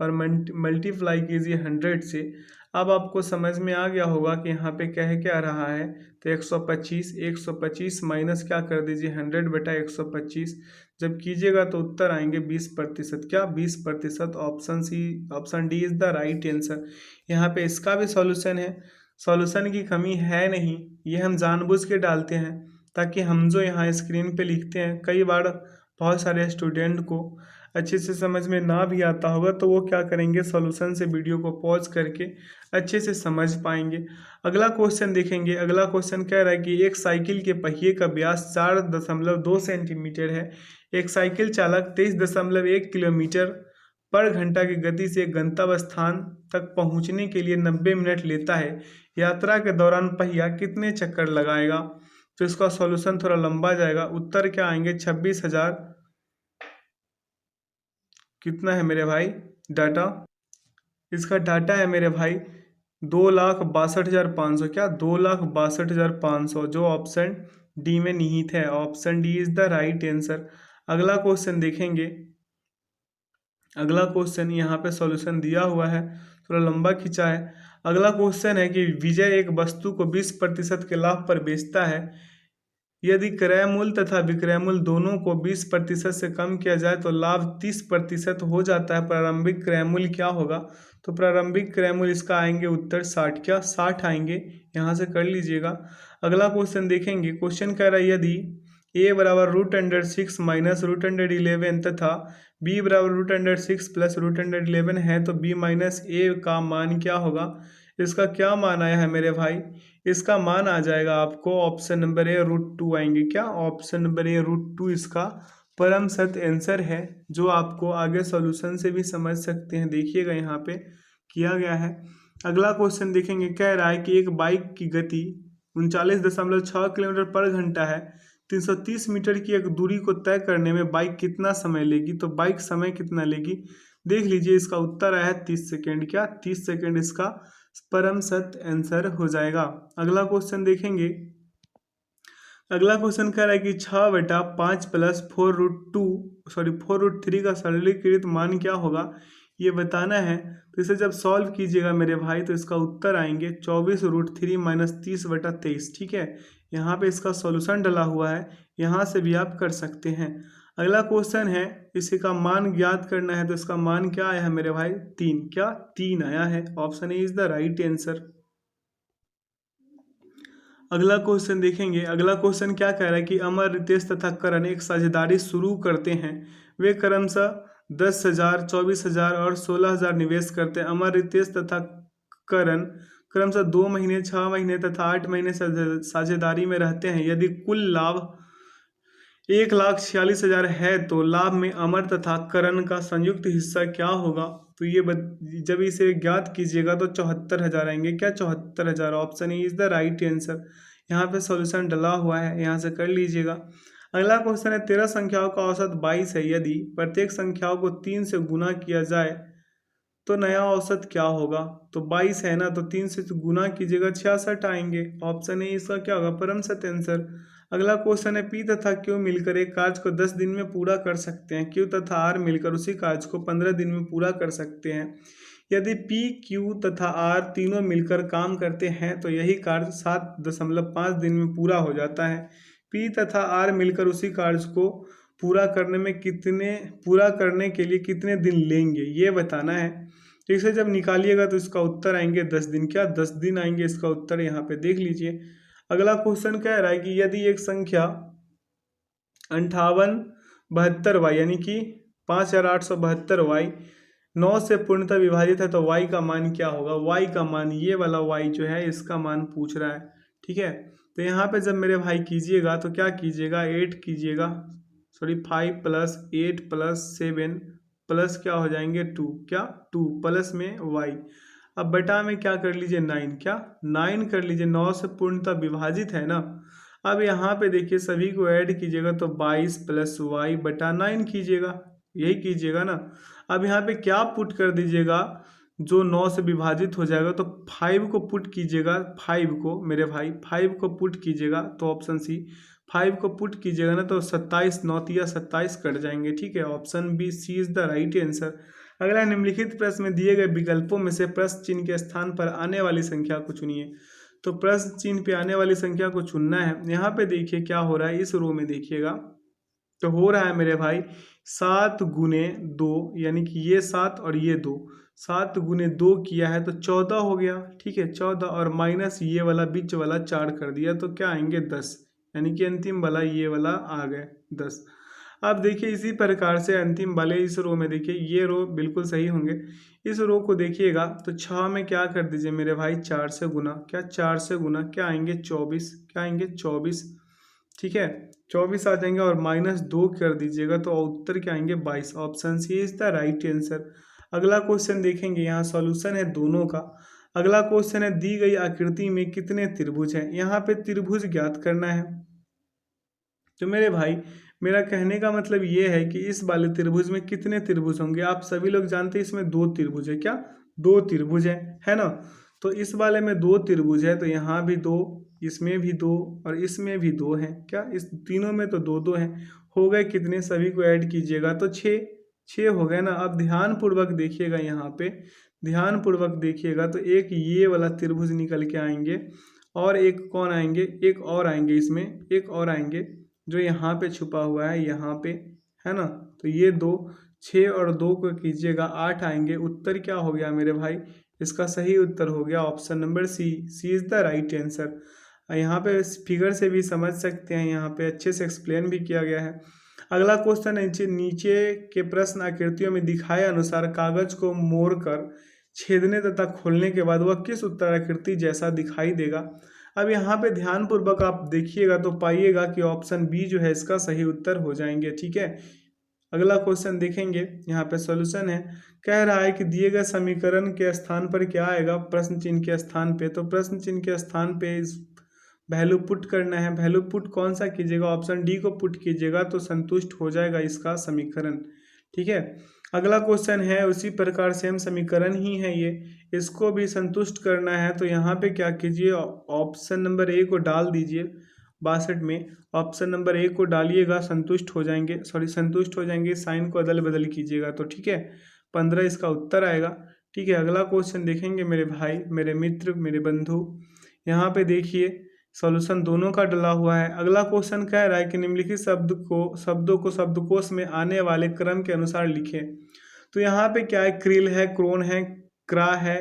और मल्टीप्लाई कीजिए 100 से। अब आपको समझ में आ गया होगा कि यहाँ पे कह क्या रहा है। तो 125 माइनस क्या कर दीजिए 100 बटा 125, जब कीजिएगा तो उत्तर आएंगे 20%। क्या? 20%। Option C, option D is the right answer. यहाँ पे इसका भी सॉल्यूशन है। सॉल्यूशन की कमी है नहीं, ये हम जानबूझ के डालते हैं ताकि हम जो यहाँ स्क्रीन पे लिखते हैं, कई बार बहुत सारे स्टूडेंट को अच्छे से समझ में ना भी आता होगा तो वो क्या करेंगे, सॉल्यूशन से वीडियो को पॉज करके अच्छे से समझ पाएंगे। अगला क्वेश्चन देखेंगे। अगला क्वेश्चन कह रहा है कि एक साइकिल के पहिए का व्यास 4.2 सेंटीमीटर है। एक साइकिल चालक 23.1 किलोमीटर पर घंटा की गति से गंतव्य स्थान तक पहुंचने के लिए 90 मिनट लेता है। यात्रा के दौरान पहिया कितने चक्कर लगाएगा? तो इसका सॉल्यूशन थोड़ा लंबा जाएगा। उत्तर क्या आएंगे? 26,000। कितना है मेरे भाई डाटा? इसका डाटा है मेरे भाई 2,62,500। क्या? 2,62,500, जो ऑप्शन डी में निहित है। Option D is the right answer. अगला क्वेश्चन देखेंगे। अगला क्वेश्चन यहाँ पे सॉल्यूशन दिया हुआ है, थोड़ा लंबा खिंचा है। अगला क्वेश्चन है कि विजय एक वस्तु को 20% के लाभ पर बेचता है। यदि क्रय मूल्य तथा विक्रय मूल्य दोनों को 20% से कम किया जाए तो लाभ 30% हो जाता है। प्रारंभिक क्रय मूल्य क्या होगा? तो प्रारंभिक क्रय मूल्य इसका आएंगे उत्तर 60। क्या? 60 आएंगे, यहाँ से कर लीजिएगा। अगला क्वेश्चन देखेंगे। क्वेश्चन कह रहा है यदि a बराबर √6 माइनस √11 तथा बी बराबर √6 प्लस √11 है, तो बी माइनस ए का मान क्या होगा, इसका क्या मान आया है मेरे भाई, इसका मान आ जाएगा आपको ऑप्शन नंबर ए √2 आएंगे। क्या, ऑप्शन नंबर ए √2 इसका परम सत्य आंसर है, जो आपको आगे सॉल्यूशन से भी समझ सकते हैं। देखिएगा यहाँ पे किया गया है। अगला क्वेश्चन देखेंगे, कह रहा है कि एक बाइक की गति 39.6 किलोमीटर पर घंटा है। 330 मीटर की एक दूरी को तय करने में बाइक कितना समय लेगी, तो बाइक समय कितना लेगी, देख लीजिए। इसका उत्तर आया है 30 सेकेंड। क्या, 30 सेकेंड इसका परम सत्य आंसर हो जाएगा। अगला क्वेश्चन देखेंगे। अगला क्वेश्चन कह रहा है कि 6/5 प्लस 4√3 का सरलीकृत मान क्या होगा, ये बताना है। तो इसे जब सॉल्व कीजिएगा मेरे भाई, तो इसका उत्तर आएंगे 24√3 माइनस 30/23। ठीक है, यहाँ पे इसका सॉल्यूशन डला हुआ है, यहाँ से भी आप कर सकते हैं। अगला क्वेश्चन है, इसी का मान ज्ञात करना है। तो इसका मान क्या आया है मेरे भाई, 3। क्या, 3 आया है। Option A is the right answer. अगला क्वेश्चन देखेंगे। अगला क्वेश्चन क्या कह रहा है कि अमर, रितेश तथा करण एक साझेदारी शुरू करते हैं। वे क्रमशः 10,000, 24,000 और 16,000 निवेश करते हैं। अमर, रितेश तथा करण क्रमशः 2 महीने, 6 महीने तथा 8 महीने साझेदारी में रहते हैं। यदि कुल लाभ 1,46,000 है, तो लाभ में अमर तथा करण का संयुक्त हिस्सा क्या होगा, तो ये जब इसे ज्ञात कीजिएगा तो 74,000 आएंगे। क्या, 74,000। Option is the right answer. यहाँ पे सॉल्यूशन डला हुआ है, यहाँ से कर लीजिएगा। अगला क्वेश्चन है, 13 संख्याओं का औसत 22 है। यदि प्रत्येक संख्याओं को 3 से गुना किया जाए तो नया औसत क्या होगा, तो 22 है ना, तो 3 से गुना कीजिएगा, 66 आएंगे। ऑप्शन ए इसका क्या होगा, परम सत्य आंसर। अगला क्वेश्चन है, पी तथा क्यू मिलकर एक कार्य को 10 दिन में पूरा कर सकते हैं। क्यू तथा आर मिलकर उसी कार्य को 15 दिन में पूरा कर सकते हैं। यदि पी, क्यू तथा आर तीनों मिलकर काम करते हैं तो यही कार्य 7.5 दिन में पूरा हो जाता है। पी तथा आर मिलकर उसी कार्य को पूरा करने के लिए कितने दिन लेंगे, ये बताना है। तो इसे जब निकालिएगा तो इसका उत्तर आएंगे 10 दिन। क्या, 10 दिन आएंगे इसका उत्तर, यहाँ पे देख लीजिए। अगला क्वेश्चन कह रहा है कि यदि एक संख्या 5872y यानी कि 5872y 9 से पूर्णतः विभाजित है, तो y का मान क्या होगा। y का मान, ये वाला y जो है, इसका मान पूछ रहा है। ठीक है, तो यहाँ पे जब मेरे भाई कीजिएगा तो क्या कीजिएगा, 8 कीजिएगा, 5 प्लस 8 प्लस 7 प्लस क्या हो जाएंगे 2। क्या, 2 प्लस में y, अब बटा में क्या कर लीजिए 9। क्या, 9 कर लीजिए, 9 से पूर्णतः विभाजित है ना। अब यहाँ पे देखिए सभी को ऐड कीजिएगा तो 22 प्लस वाई बटा 9 कीजिएगा, यही कीजिएगा ना। अब यहाँ पे क्या पुट कर दीजिएगा, जो 9 से विभाजित हो जाएगा तो 5 को पुट कीजिएगा, 5 को मेरे भाई 5 को पुट कीजिएगा, तो ऑप्शन सी 5 को पुट कीजिएगा ना, तो 27 9 या 27 कट जाएंगे। ठीक है, option B C is the right answer. अगला, निम्नलिखित प्रश्न में दिए गए विकल्पों में से प्रश्न चिन्ह के स्थान पर आने वाली संख्या को चुनिए। तो प्रश्न चिन्ह पे आने वाली संख्या को चुनना है। यहाँ पे देखिए क्या हो रहा है, इस रो में देखिएगा तो हो रहा है मेरे भाई 7 गुने 2, यानी कि ये 7 और ये 2, 7 गुने 2 किया है तो 14 हो गया। ठीक है, 14 और माइनस ये वाला बीच वाला 4 कर दिया तो क्या आएंगे 10, यानी कि अंतिम वाला ये वाला आ गए 10। अब देखिए इसी प्रकार से अंतिम वाले इस रो में देखिए, ये रो बिल्कुल सही होंगे। इस रो को देखिएगा तो 6 में क्या कर दीजिए मेरे भाई 4 से गुना। क्या, 4 से गुना क्या आएंगे 24। क्या आएंगे 24। ठीक है, 24 आ जाएंगे और -2 कर दीजिएगा तो उत्तर क्या आएंगे 22। Option C is the right answer. अगला क्वेश्चन देखेंगे, यहाँ सॉल्यूशन है दोनों का। अगला क्वेश्चन है, दी गई आकृति में कितने त्रिभुज हैं। यहाँ पे त्रिभुज ज्ञात करना है। तो मेरे भाई मेरा कहने का मतलब ये है कि इस वाले त्रिभुज में कितने त्रिभुज होंगे। आप सभी लोग जानते हैं इसमें 2 त्रिभुज है। क्या, 2 त्रिभुज है ना। तो इस वाले में 2 त्रिभुज है, तो यहाँ भी 2, इसमें भी 2 और इसमें भी 2 है। क्या, इस तीनों में तो 2 हैं। हो गए कितने, सभी को ऐड कीजिएगा तो 6 हो गए ना। अब ध्यान पूर्वक देखिएगा, यहाँ पे ध्यान पूर्वक देखिएगा तो एक ये वाला त्रिभुज निकल के आएंगे और एक कौन आएंगे, एक और आएंगे, इसमें एक और आएंगे जो यहाँ पे छुपा हुआ है, यहाँ पे है ना। तो ये 2, 6 और 2 को कीजिएगा 8 आएंगे। उत्तर क्या हो गया मेरे भाई, इसका सही उत्तर हो गया option number C. C is the right answer. यहाँ पे फिगर से भी समझ सकते हैं, यहाँ पे अच्छे से एक्सप्लेन भी किया गया है। अगला क्वेश्चन है, नीचे के प्रश्न आकृतियों में दिखाए अनुसार कागज को मोड़कर छेदने तथा खोलने के बाद वह किस उत्तराकृति जैसा दिखाई देगा। अब यहाँ पे ध्यानपूर्वक आप देखिएगा तो पाइएगा कि ऑप्शन बी जो है इसका सही उत्तर हो जाएंगे। ठीक है, अगला क्वेश्चन देखेंगे, यहाँ पे सॉल्यूशन है। कह रहा है कि दिए गए समीकरण के स्थान पर क्या आएगा, प्रश्न चिन्ह के स्थान पे। तो प्रश्न चिन्ह के स्थान पे इस वैल्यू पुट करना है। वैल्यू पुट कौन सा कीजिएगा, ऑप्शन डी को पुट कीजिएगा तो संतुष्ट हो जाएगा इसका समीकरण। ठीक है, अगला क्वेश्चन है उसी प्रकार सेम समीकरण ही है ये, इसको भी संतुष्ट करना है। तो यहाँ पे क्या कीजिए, ऑप्शन नंबर ए को डाल दीजिए 62 में, ऑप्शन नंबर ए को डालिएगा, संतुष्ट हो जाएंगे, संतुष्ट हो जाएंगे, साइन को अदल बदल कीजिएगा तो ठीक है 15 इसका उत्तर आएगा। ठीक है, अगला क्वेश्चन देखेंगे मेरे भाई, मेरे मित्र, मेरे बंधु, यहाँ पे देखिए सॉल्यूशन दोनों का डला हुआ है। अगला क्वेश्चन कह रहा है कि निम्नलिखित शब्दों को शब्दकोश में आने वाले क्रम के अनुसार लिखें। तो यहाँ पे क्या है, क्रिल है, क्रोन है, क्रा है,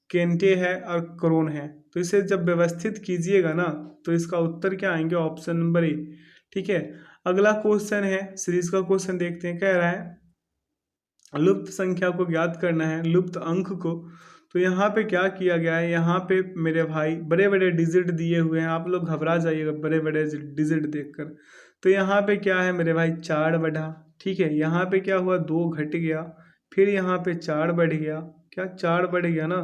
केंटे है और क्रोन है। तो इसे जब व्यवस्थित कीजिएगा ना तो इसका उत्तर क्या आएंगे, ऑप्शन नंबर ए। ठीक है, अगला क्वेश्चन है, सीरीज का क्वेश्चन देखते हैं। कह रहा है लुप्त संख्या को ज्ञात करना है, लुप्त अंक को। तो यहाँ पे क्या किया गया है, यहाँ पे मेरे भाई बड़े बड़े डिजिट दिए हुए हैं, आप लोग घबरा जाइएगा बड़े बड़े डिजिट देखकर। तो यहाँ पे क्या है मेरे भाई, 4 बढ़ा। ठीक है, यहाँ पे क्या हुआ, 2 घट गया, फिर यहाँ पे 4 बढ़ गया, क्या 4 बढ़ गया ना,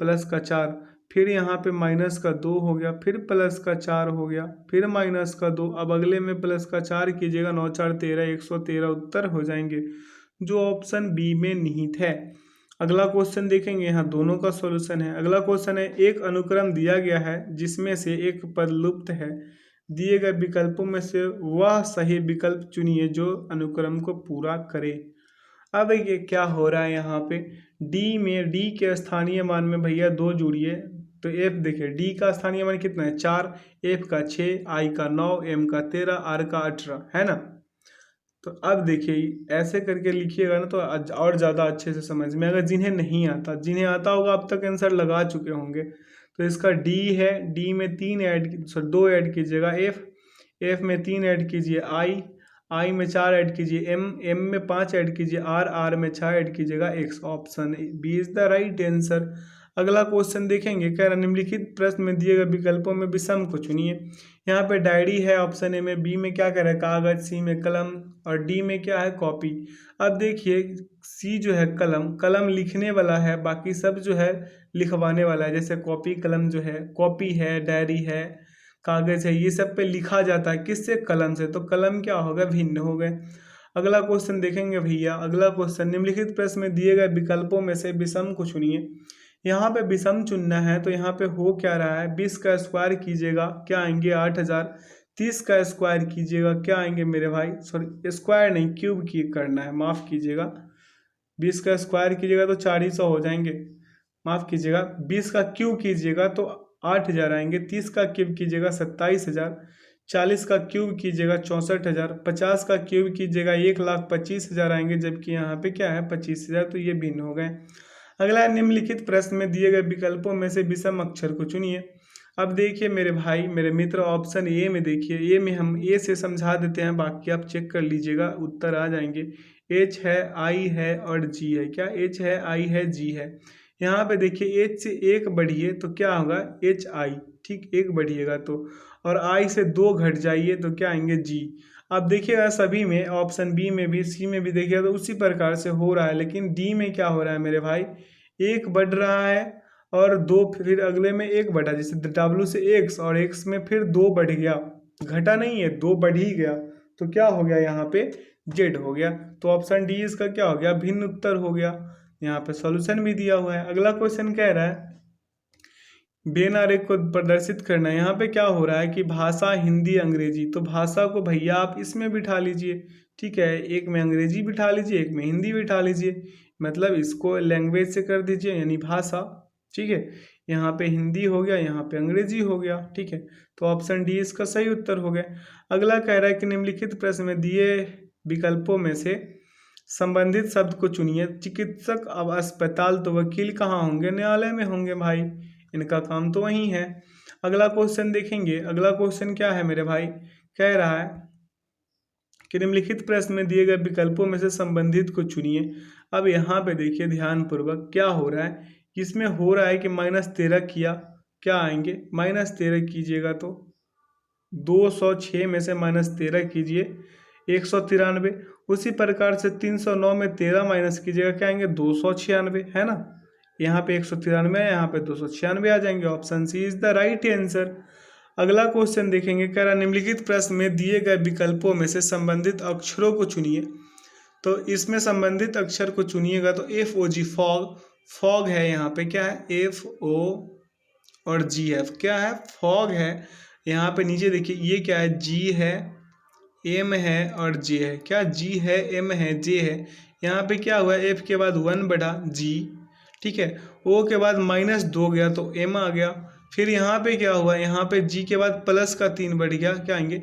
प्लस का 4, फिर यहाँ पे माइनस का 2 हो गया, फिर प्लस का 4 हो गया, फिर माइनस का 2, अब अगले में प्लस का 4 कीजिएगा, 9 4 13, 113 उत्तर हो जाएंगे, जो ऑप्शन बी में निहित है। अगला क्वेश्चन देखेंगे, यहाँ दोनों का सॉल्यूशन है। अगला क्वेश्चन है, एक अनुक्रम दिया गया है जिसमें से एक पद लुप्त है, दिए गए विकल्पों में से वह सही विकल्प चुनिए जो अनुक्रम को पूरा करे। अब ये क्या हो रहा है, यहाँ पे डी में, डी के स्थानीय मान में भैया 2 जोड़िए। तो एफ देखिए, डी का स्थानीय मान कितना है, 4, एफ का 6, आई का 9, एम का 13, आर का 18 है ना। तो अब देखिए ऐसे करके लिखिएगा ना तो और ज़्यादा अच्छे से समझ में, अगर जिन्हें नहीं आता, जिन्हें आता होगा अब तक आंसर लगा चुके होंगे। तो इसका डी है, डी में 2 ऐड कीजिएगा, एफ में 3 ऐड कीजिए, आई में 4 ऐड कीजिए, एम में 5 ऐड कीजिए, आर में 6 ऐड कीजिएगा, X. Option B is the right answer. अगला क्वेश्चन देखेंगे, कह रहा निम्नलिखित प्रश्न में दिए गए विकल्पों में विषम को चुनिए। यहाँ पे डायरी है ऑप्शन ए में, बी में क्या कह रहा है, कागज, सी में कलम और डी में क्या है, कॉपी। अब देखिए सी जो है कलम, कलम लिखने वाला है, बाकी सब जो है लिखवाने वाला है। जैसे कॉपी कलम जो है, कॉपी है, डायरी है, कागज है, ये सब पे लिखा जाता है किससे, कलम से। तो कलम क्या होगा, भिन्न हो गए। अगला क्वेश्चन देखेंगे भैया, अगला क्वेश्चन, निम्नलिखित प्रश्न में दिए गए विकल्पों में से विषम को चुनिए। यहाँ पे विषम चुनना है तो यहाँ पे हो क्या रहा है, 20 का स्क्वायर कीजिएगा क्या आएंगे 8000, 30 का स्क्वायर कीजिएगा क्या आएंगे मेरे भाई, सॉरी स्क्वायर नहीं क्यूब की करना है, माफ़ कीजिएगा, 20 का स्क्वायर कीजिएगा तो 400 हो जाएंगे, माफ़ कीजिएगा, 20 का क्यूब कीजिएगा तो 8000 आएंगे, 30 का क्यूब कीजिएगा 27000, 40 का क्यूब कीजिएगा 64000, 50 का क्यूब कीजिएगा 1,25,000 आएंगे, जबकि यहाँ पे क्या है 25,000। तो ये भिन्न हो गए। अगला निम्नलिखित प्रश्न में दिए गए विकल्पों में से विषम अक्षर को चुनिए। अब देखिए मेरे भाई, मेरे मित्र, ऑप्शन ए में देखिए, ए में हम ए से समझा देते हैं, बाकी आप चेक कर लीजिएगा, उत्तर आ जाएंगे। एच है, आई है और जी है, क्या एच है, आई है, जी है। यहाँ पे देखिए एच से 1 बढ़िए तो क्या होगा, एच आई, ठीक 1 बढ़िएगा तो, और आई से 2 घट जाइए तो क्या आएंगे, जी। अब देखिएगा सभी में, ऑप्शन बी में भी, सी में भी देखिएगा तो उसी प्रकार से हो रहा है, लेकिन डी में क्या हो रहा है मेरे भाई, 1 बढ़ रहा है और 2 फिर अगले में 1 बढ़ा, जैसे डब्ल्यू से एक्स और एक्स में फिर 2 बढ़ गया, घटा नहीं है, 2 बढ़ ही गया, तो क्या हो गया यहाँ पे, जेड हो गया। तो ऑप्शन डी इसका क्या हो गया, भिन्न उत्तर हो गया। यहाँ पे सॉल्यूशन भी दिया हुआ है। अगला क्वेश्चन कह रहा है वेन आरेख को प्रदर्शित करना है। यहाँ पे क्या हो रहा है कि भाषा हिंदी अंग्रेजी, तो भाषा को भैया आप इसमें बिठा लीजिए, ठीक है, एक में अंग्रेजी बिठा लीजिए, एक में हिंदी बिठा लीजिए, मतलब इसको लैंग्वेज से कर दीजिए यानी भाषा, ठीक है, यहाँ पे हिंदी हो गया, यहाँ पे अंग्रेजी हो गया, ठीक है। तो ऑप्शन डी इसका सही उत्तर हो गया। अगला कह रहा है कि निम्नलिखित प्रश्न में दिए विकल्पों में से संबंधित शब्द को चुनिए। चिकित्सक, अब अस्पताल, तो वकील कहाँ होंगे, न्यायालय में होंगे भाई, इनका काम तो वही है। अगला क्वेश्चन देखेंगे, अगला क्वेश्चन क्या है मेरे भाई, कह रहा है कि निम्नलिखित प्रश्न में दिए गए विकल्पों में से संबंधित को चुनिए। अब यहाँ पे देखिए ध्यानपूर्वक क्या हो रहा है, इसमें हो रहा है कि -13 किया, क्या आएंगे, -13 कीजिएगा तो 206 में से -13 कीजिए 193। उसी प्रकार से 309 में 13 माइनस कीजिएगा, क्या आएंगे 296, है ना। यहाँ पे 193 है, यहाँ पे 296 आ जाएंगे। Option C is the right answer. अगला क्वेश्चन देखेंगे, कह रहा निम्नलिखित प्रश्न में दिए गए विकल्पों में से संबंधित अक्षरों को चुनिए। तो इसमें संबंधित अक्षर को चुनिएगा तो FOG फॉग, फॉग है यहाँ पे, क्या है FO और GF, क्या है फॉग है। यहाँ पे नीचे देखिए ये क्या है, G है, M है और J है, क्या G है, M है, J है। यहाँ पे क्या हुआ, F के बाद 1 बढ़ा G, ठीक है, O के बाद -2 गया तो M आ गया। फिर यहाँ पे क्या हुआ, यहाँ पे G के बाद +3 बढ़ गया, क्या आएंगे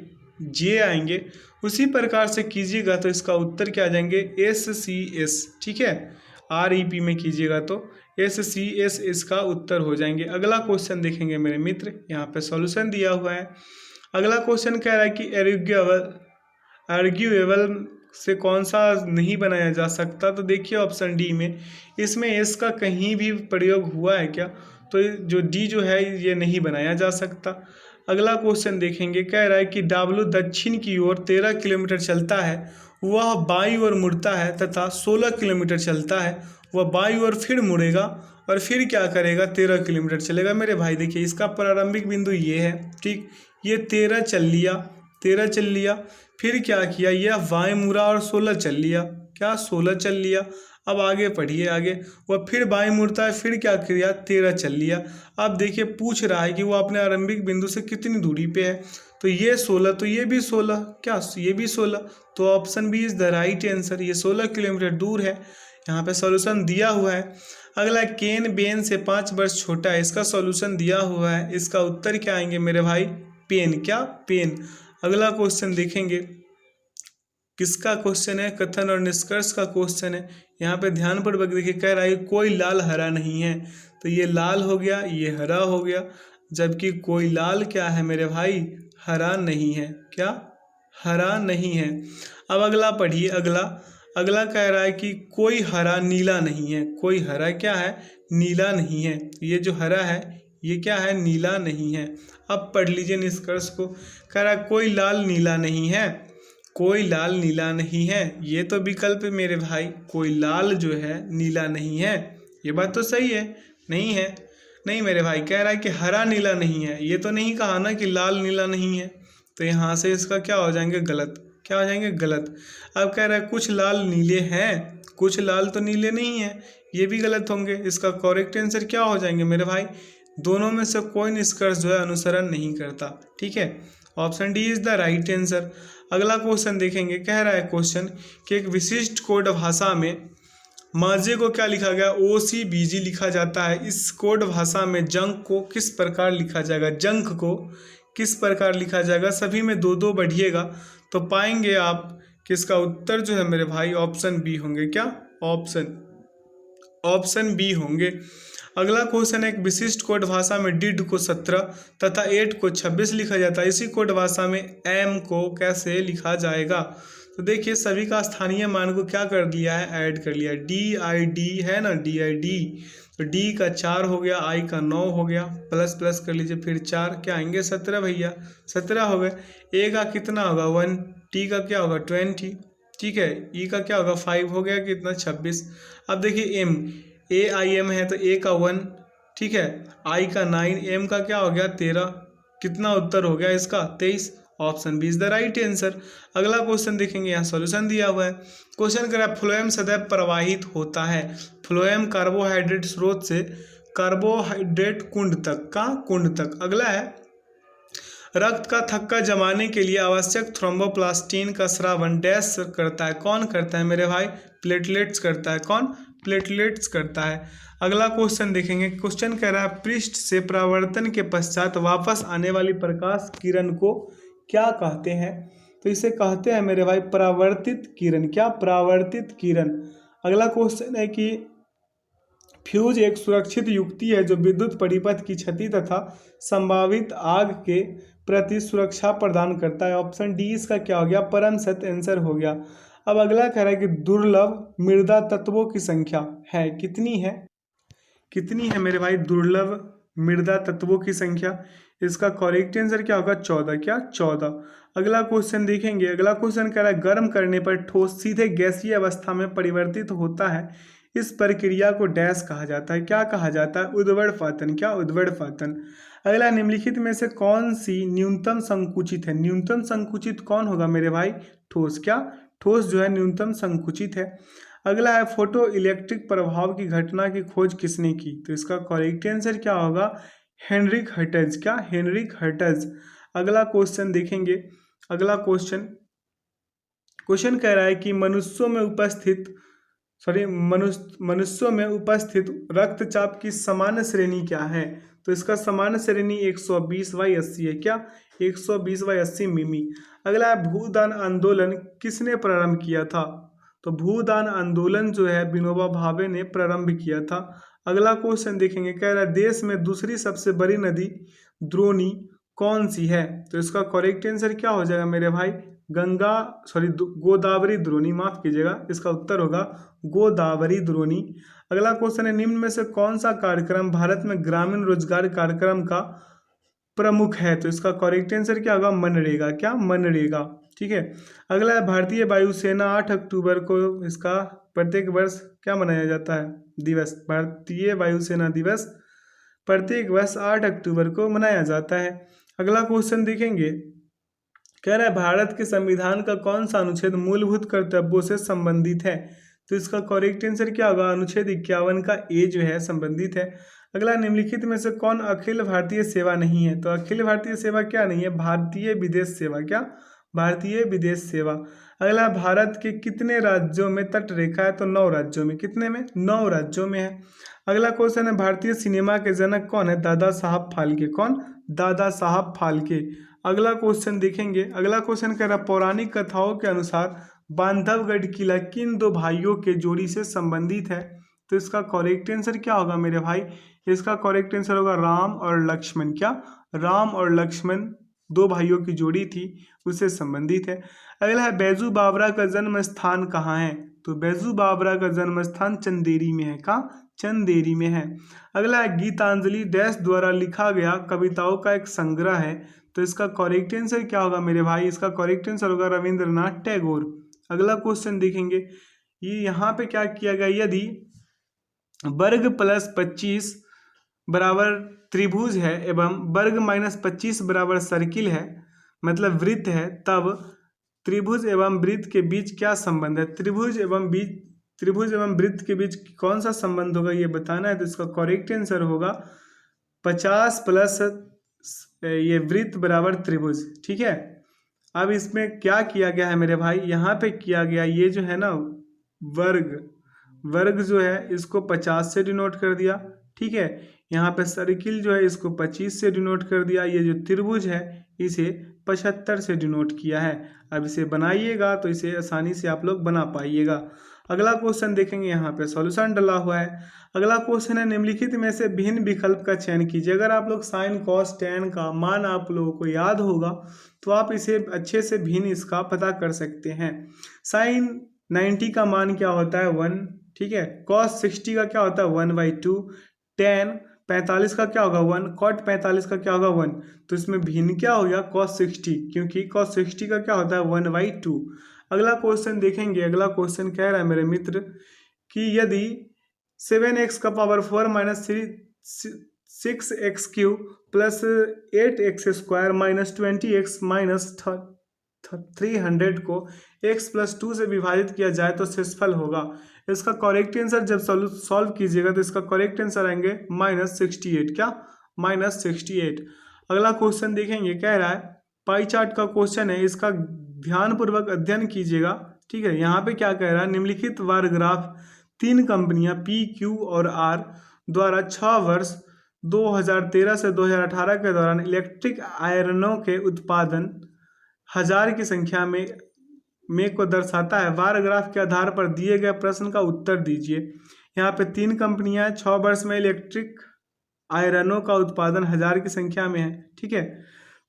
J आएंगे। उसी प्रकार से कीजिएगा तो इसका उत्तर क्या आ जाएंगे SCS, ठीक है, REP में कीजिएगा तो SCS इसका उत्तर हो जाएंगे। अगला क्वेश्चन देखेंगे मेरे मित्र, यहाँ पे सॉल्यूशन दिया हुआ है। अगला क्वेश्चन कह रहा है कि आर्ग्यूएबल से कौन सा नहीं बनाया जा सकता। तो देखिए ऑप्शन डी में, इसमें एस का कहीं भी प्रयोग हुआ है क्या, तो जो डी जो है ये नहीं बनाया जा सकता। अगला क्वेश्चन देखेंगे, कह रहा है कि W दक्षिण की ओर 13 किलोमीटर चलता है, वह बाईं ओर मुड़ता है तथा 16 किलोमीटर चलता है, वह बाईं ओर फिर मुड़ेगा और फिर क्या करेगा 13 किलोमीटर चलेगा। मेरे भाई देखिए इसका प्रारंभिक बिंदु ये है, ठीक, ये 13 चल लिया, 13 चल लिया, फिर क्या किया, यह बाएं मुड़ा और 16 चल लिया, क्या 16 चल लिया। अब आगे पढ़िए, आगे वह फिर बाएं मुड़ता है, फिर क्या किया 13 चल लिया। अब देखिए पूछ रहा है कि वो अपने आरंभिक बिंदु से कितनी दूरी पे है, तो ये 16, तो ये भी 16, क्या ये भी 16, तो option B is the right answer, ये 16 किलोमीटर दूर है। यहाँ पे सॉल्यूशन दिया हुआ है। अगला, केन बेन से 5 वर्ष छोटा है, इसका सॉल्यूशन दिया हुआ है, इसका उत्तर क्या आएंगे मेरे भाई, पेन, क्या पेन। अगला क्वेश्चन देखेंगे, किसका क्वेश्चन है, कथन और निष्कर्ष का क्वेश्चन है। यहाँ पे ध्यानपूर्वक देखिए, कह रहा है कोई लाल हरा नहीं है, तो ये लाल हो गया, ये हरा हो गया, जबकि कोई लाल क्या है मेरे भाई, हरा नहीं है, क्या हरा नहीं है। अब अगला पढ़िए, अगला कह रहा है कि कोई हरा नीला नहीं है, कोई हरा क्या है, नीला नहीं है, ये जो हरा है ये क्या है, नीला नहीं है। अब पढ़ लीजिए निष्कर्ष को, कह रहा है कोई लाल नीला नहीं है, कोई लाल नीला नहीं है, ये तो विकल्प मेरे भाई, कोई लाल जो है नीला नहीं है, ये बात तो सही है, नहीं है, नहीं मेरे भाई, कह रहा है कि हरा नीला नहीं है, ये तो नहीं कहा ना कि लाल नीला नहीं है, तो यहाँ से इसका क्या हो जाएंगे, गलत, क्या हो जाएंगे, गलत। अब कह रहा है कुछ लाल नीले हैं, कुछ लाल तो नीले नहीं है, ये भी गलत होंगे। इसका करेक्ट आंसर क्या हो जाएंगे मेरे भाई, दोनों में से कोई निष्कर्ष जो है अनुसरण नहीं करता, ठीक है, option D is the right answer. अगला क्वेश्चन देखेंगे, कह रहा है क्वेश्चन कि एक विशिष्ट कोड भाषा में माजे को क्या लिखा गया, OCBG लिखा जाता है। इस कोड भाषा में जंक को किस प्रकार लिखा जाएगा, जंक को किस प्रकार लिखा जाएगा, सभी में 2-2 बढ़िएगा तो पाएंगे आप कि इसका उत्तर जो है मेरे भाई ऑप्शन बी होंगे, क्या ऑप्शन बी होंगे। अगला क्वेश्चन है, एक विशिष्ट कोड भाषा में डिड को 17 तथा 8 को 26 लिखा जाता है, इसी कोड भाषा में एम को कैसे लिखा जाएगा। तो देखिए सभी का स्थानीय मान को क्या कर दिया है, ऐड कर लिया, DID है ना, DID, तो D का 4 हो गया, I का 9 हो गया, प्लस प्लस कर लीजिए, फिर 4 क्या आएंगे 17 भैया, 17 हो गए। A का कितना होगा 1, T का क्या होगा 20, ठीक है, E का क्या होगा 5 हो गया, कितना 26। अब देखिए M, AIM है तो A का 1, ठीक है, I का 9, M का क्या हो गया 13, कितना उत्तर हो गया इसका 23, option B is the right answer. अगला क्वेश्चन देखेंगे, यहाँ सॉल्यूशन दिया हुआ है। क्वेश्चन कर रहा है फ्लोएम सदैव प्रवाहित होता है, फ्लोएम कार्बोहाइड्रेट स्रोत से कार्बोहाइड्रेट कुंड तक, का कुंड तक। अगला है, रक्त का थक्का जमाने के लिए आवश्यक थ्रोम्बोप्लास्टिन का स्रावन डैश करता है, कौन करता है मेरे भाई, प्लेटलेट्स करता है, कौन, प्लेटलेट्स करता है। अगला क्वेश्चन देखेंगे, क्वेश्चन कह रहा है पृष्ठ से परावर्तन के पश्चात वापस आने वाली प्रकाश किरण को क्या कहते हैं। तो इसे कहते हैं मेरे भाई परावर्तित किरण, क्या परावर्तित किरण। अगला क्वेश्चन है कि फ्यूज एक सुरक्षित युक्ति है जो विद्युत परिपथ की क्षति तथा संभावित आग के प्रति सुरक्षा प्रदान करता है। ऑप्शन डी इसका क्या हो गया, परम सत्य आंसर हो गया। अब अगला कह रहा है कि दुर्लभ मृदा तत्वों की संख्या है कितनी है, कितनी है मेरे भाई दुर्लभ मृदा तत्वों की संख्या। इसका करेक्ट आंसर क्या होगा, 14। क्या 14। अगला क्वेश्चन देखेंगे। अगला क्वेश्चन कह रहा है गर्म करने पर ठोस सीधे गैसीय अवस्था में परिवर्तित होता है, इस प्रक्रिया को डैश कहा जाता है। क्या कहा जाता है, उद्वड़-पातन। क्या उद्वड़-पातन। अगला निम्नलिखित में से कौन सी न्यूनतम संकुचित है। न्यूनतम संकुचित कौन होगा मेरे भाई, ठोस। क्या ठोस जो है न्यूनतम संकुचित है। अगला है फोटो इलेक्ट्रिक प्रभाव की घटना की खोज किसने की, तो इसका करेक्ट आंसर क्या होगा, हेनरिक हर्ट्ज। क्या हेनरिक हर्ट्ज। अगला क्वेश्चन देखेंगे। अगला क्वेश्चन कह रहा है कि मनुष्यों में उपस्थित रक्तचाप की सामान्य श्रेणी क्या है, तो इसका सामान्य श्रेणी 120/80 है। क्या 120/80 मिमी। अगला है भूदान आंदोलन किसने प्रारंभ किया था, तो भूदान आंदोलन जो है विनोबा भावे ने प्रारंभ किया था। अगला क्वेश्चन देखेंगे। कह रहा है देश में दूसरी सबसे बड़ी नदी द्रोणी कौन सी है, तो इसका करेक्ट आंसर क्या हो जाएगा मेरे भाई, गोदावरी द्रोणी, माफ कीजिएगा, इसका उत्तर होगा गोदावरी द्रोणी। अगला क्वेश्चन है निम्न में से कौन सा कार्यक्रम भारत में ग्रामीण रोजगार कार्यक्रम का प्रमुख है, तो इसका करेक्ट आंसर क्या होगा, मनरेगा। क्या मनरेगा। ठीक है। अगला है भारतीय वायुसेना 8 अक्टूबर को इसका प्रत्येक वर्ष क्या मनाया जाता है, दिवस। भारतीय वायुसेना दिवस प्रत्येक वर्ष 8 अक्टूबर को मनाया जाता है। अगला क्वेश्चन देखेंगे। कह रहा है भारत के संविधान का कौन सा अनुच्छेद मूलभूत कर्तव्यों से संबंधित है, तो इसका करेक्ट आंसर क्या होगा, अनुच्छेद 51 का ए जो है संबंधित है। अगला निम्नलिखित में से कौन अखिल भारतीय सेवा नहीं है, तो अखिल भारतीय सेवा क्या नहीं है, भारतीय विदेश सेवा। क्या भारतीय विदेश सेवा। अगला भारत के कितने राज्यों में तट रेखा है, तो 9 राज्यों में। कितने में, 9 राज्यों में है। अगला क्वेश्चन है भारतीय सिनेमा के जनक कौन है, दादा साहब फाल्के। कौन, दादा साहब फाल्के। अगला क्वेश्चन देखेंगे। अगला क्वेश्चन कह रहा है पौराणिक कथाओं के अनुसार बांधवगढ़ किला किन 2 भाइयों के जोड़ी से संबंधित है, तो इसका करेक्ट आंसर क्या होगा मेरे भाई, इसका करेक्ट आंसर होगा राम और लक्ष्मण। क्या राम और लक्ष्मण 2 भाइयों की जोड़ी थी, उससे संबंधित है। अगला है बैजू बावरा का जन्म स्थान कहाँ है, तो बैजू बावरा का जन्म स्थान चंदेरी में है। कहाँ, चंदेरी में है। अगला है गीतांजलि डैश द्वारा लिखा गया कविताओं का एक संग्रह है, तो इसका करेक्ट आंसर क्या होगा मेरे भाई, इसका करेक्ट आंसर होगा रविंद्रनाथ टैगोर। अगला क्वेश्चन देखेंगे। ये यहाँ पे क्या किया गया, यदि वर्ग प्लस 25 बराबर त्रिभुज है एवं वर्ग माइनस 25 बराबर सर्किल है, मतलब वृत्त है, तब त्रिभुज एवं वृत्त के बीच क्या संबंध है, त्रिभुज एवं वृत्त के बीच कौन सा संबंध होगा ये बताना है, तो इसका करेक्ट आंसर होगा 50 प्लस ये वृत्त बराबर त्रिभुज। ठीक है। अब इसमें क्या किया गया है मेरे भाई, यहाँ पे किया गया ये जो है ना वर्ग जो है इसको 50 से डिनोट कर दिया। ठीक है। यहाँ पे सर्किल जो है इसको 25 से डिनोट कर दिया। ये जो त्रिभुज है इसे 75 से डिनोट किया है। अब इसे बनाइएगा तो इसे आसानी से आप लोग बना पाइएगा। अगला क्वेश्चन देखेंगे, यहाँ पे सॉल्यूशन डला हुआ है। अगला क्वेश्चन है निम्नलिखित में से भिन्न विकल्प का चयन कीजिए। अगर आप लोग साइन कॉस टैन का मान आप लोगों को याद होगा तो आप इसे अच्छे से भिन्न इसका पता कर सकते हैं। साइन 90 का मान क्या होता है, 1। ठीक है। कॉस 60 का क्या होता है, 1/2। टैन 45 का क्या होगा, 1। कॉट 45 का क्या होगा, 1। तो इसमें भिन्न क्या हो गया, cos 60, क्योंकि cos 60 का क्या होता है, 1/2। अगला क्वेश्चन देखेंगे। अगला क्वेश्चन कह रहा है मेरे मित्र कि यदि 7x का power 4 minus 6x³ plus 8x square minus 20x minus 300 को x प्लस 2 से विभाजित किया जाए तो शेषफल होगा। इसका करेक्ट आंसर जब सॉल्व कीजिएगा तो इसका करेक्ट आंसर आएंगे -68। क्या -68। अगला क्वेश्चन देखेंगे। कह रहा है पाई चार्ट का क्वेश्चन है, इसका ध्यानपूर्वक अध्ययन कीजिएगा। ठीक है। यहाँ पे क्या कह रहा है, निम्नलिखित बार ग्राफ 3 कंपनियां P, Q और R द्वारा 6 वर्ष 2013 से 2018 के दौरान इलेक्ट्रिक आयरनों के उत्पादन 1000 की संख्या में को दर्शाता है। बार ग्राफ के आधार पर दिए गए प्रश्न का उत्तर दीजिए। यहाँ पे 3 कंपनियां हैं, 6 वर्ष में इलेक्ट्रिक आयरनों का उत्पादन 1000 की संख्या में है। ठीक है,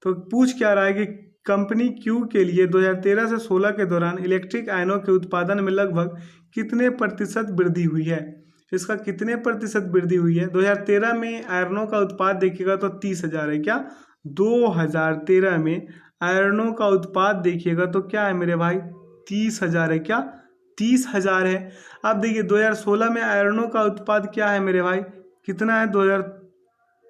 तो पूछ क्या रहा है कि कंपनी क्यू के लिए 2013 से 16 के दौरान इलेक्ट्रिक आयनों के उत्पादन में लगभग कितने प्रतिशत वृद्धि हुई है। इसका कितने प्रतिशत वृद्धि हुई है। 2013 में आयरनों का उत्पाद देखिएगा तो 30,000 है। क्या 2013 में आयरनों का उत्पाद देखिएगा तो क्या है मेरे भाई 30,000 है। क्या 30,000 है। अब देखिए 2016 में आयरनों का उत्पाद क्या है मेरे भाई, कितना है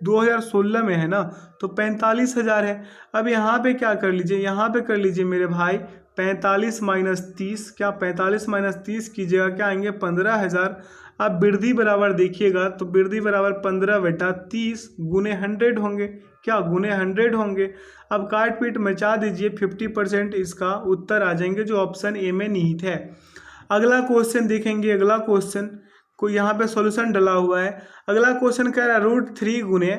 2016 में है ना, तो 45,000 है। अब यहाँ पे क्या कर लीजिए, यहाँ पे कर लीजिए मेरे भाई 45 माइनस 30, क्या 45 माइनस 30 कीजिएगा क्या आएंगे 15,000। अब वृद्धि बराबर देखिएगा तो वृद्धि बराबर 15/30 गुने 100 होंगे। क्या गुने 100 होंगे। अब काट पीट मचा दीजिए 50% इसका उत्तर आ जाएंगे जो ऑप्शन ए में निहित है। अगला क्वेश्चन देखेंगे, अगला क्वेश्चन को यहाँ पे सॉल्यूशन डला हुआ है। अगला क्वेश्चन कह रहा है √3 गुने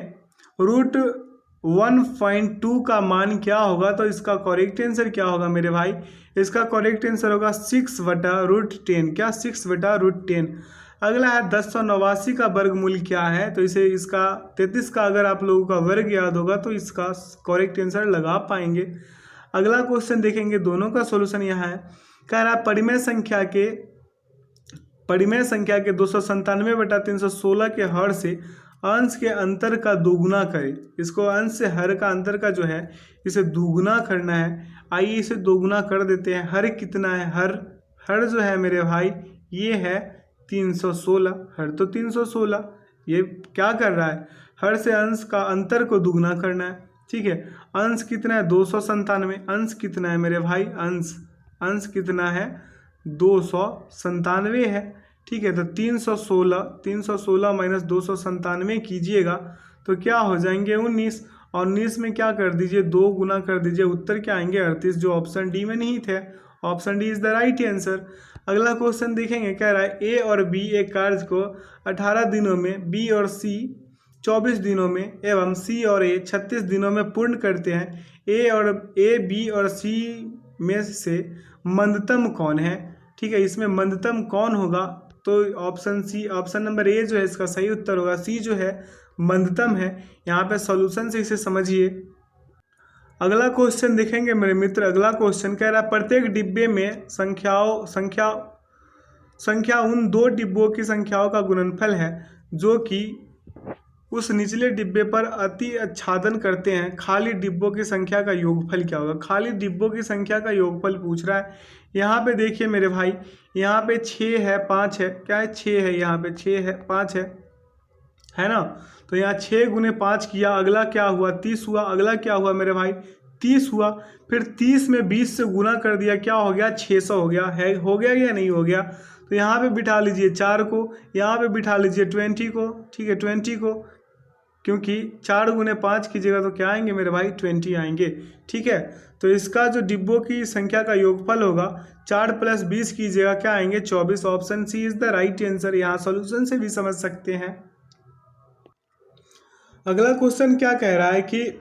√1.2 का मान क्या होगा। तो इसका करेक्ट आंसर क्या होगा मेरे भाई, इसका करेक्ट आंसर होगा 6/√10। क्या 6/√10। अगला है 1089 का वर्गमूल क्या है। तो इसे इसका 33 का अगर आप लोगों का वर्ग याद होगा तो इसका करेक्ट आंसर लगा पाएंगे। अगला क्वेश्चन देखेंगे, दोनों का सॉल्यूशन यहाँ है। कह रहा है परिमेय संख्या के 297/316 के हर से अंश के अंतर का दोगुना करें। इसको अंश से हर का अंतर का जो है इसे दोगुना करना है। आइए इसे दोगुना कर देते हैं। हर कितना है, हर जो है मेरे भाई ये है 316। हर तो 316, ये क्या कर रहा है, हर से अंश का अंतर को दुगना करना है। ठीक है, अंश कितना है 297। अंश कितना है मेरे भाई, अंश कितना है 297 है। ठीक है, तो 316 माइनस 297 कीजिएगा तो क्या हो जाएंगे 19। और 19 में क्या कर दीजिए 2 गुना कर दीजिए, उत्तर क्या आएंगे 38, जो ऑप्शन डी में निहित है। Option D is the right answer. अगला क्वेश्चन देखेंगे, कह रहा है ए और बी एक कार्य को 18 दिनों में, बी और सी 24 दिनों में एवं सी और ए 36 दिनों में पूर्ण करते हैं। ए बी और सी में से मंदतम कौन है। ठीक है, इसमें मंदतम कौन होगा, तो option C, option number A जो है इसका सही उत्तर होगा। सी जो है मंदतम है। यहाँ पे सॉल्यूशन से इसे समझिए। अगला क्वेश्चन देखेंगे मेरे मित्र। अगला क्वेश्चन कह रहा है प्रत्येक डिब्बे में संख्या उन 2 डिब्बों की संख्याओं का गुणनफल है जो कि उस निचले डिब्बे पर अति आच्छादन करते हैं। खाली डिब्बों की संख्या का योगफल क्या होगा। खाली डिब्बों की संख्या का योगफल पूछ रहा है। यहाँ पे देखिए मेरे भाई, यहाँ पे 6 है 5 है, क्या है 6 है, यहाँ पे 6 है 5 है ना। तो यहाँ 6 गुने 5 किया, अगला क्या हुआ 30 हुआ। अगला क्या हुआ मेरे भाई 30 हुआ। फिर 30 में 20 से गुना कर दिया, क्या हो गया 600 हो गया है, हो गया या नहीं हो गया। तो यहाँ पे बिठा लीजिए 4 को, यहाँ पे बिठा लीजिए 20 को। ठीक है 20 को, क्योंकि 4 गुने 5 कीजिएगा तो क्या आएंगे मेरे भाई 20 आएंगे। ठीक है, तो इसका जो डिब्बों की संख्या का योगफल होगा 4 + 20 कीजिएगा क्या आएंगे 24। Option C is the right answer. यहाँ सॉल्यूशन से भी समझ सकते हैं। अगला क्वेश्चन क्या कह रहा है कि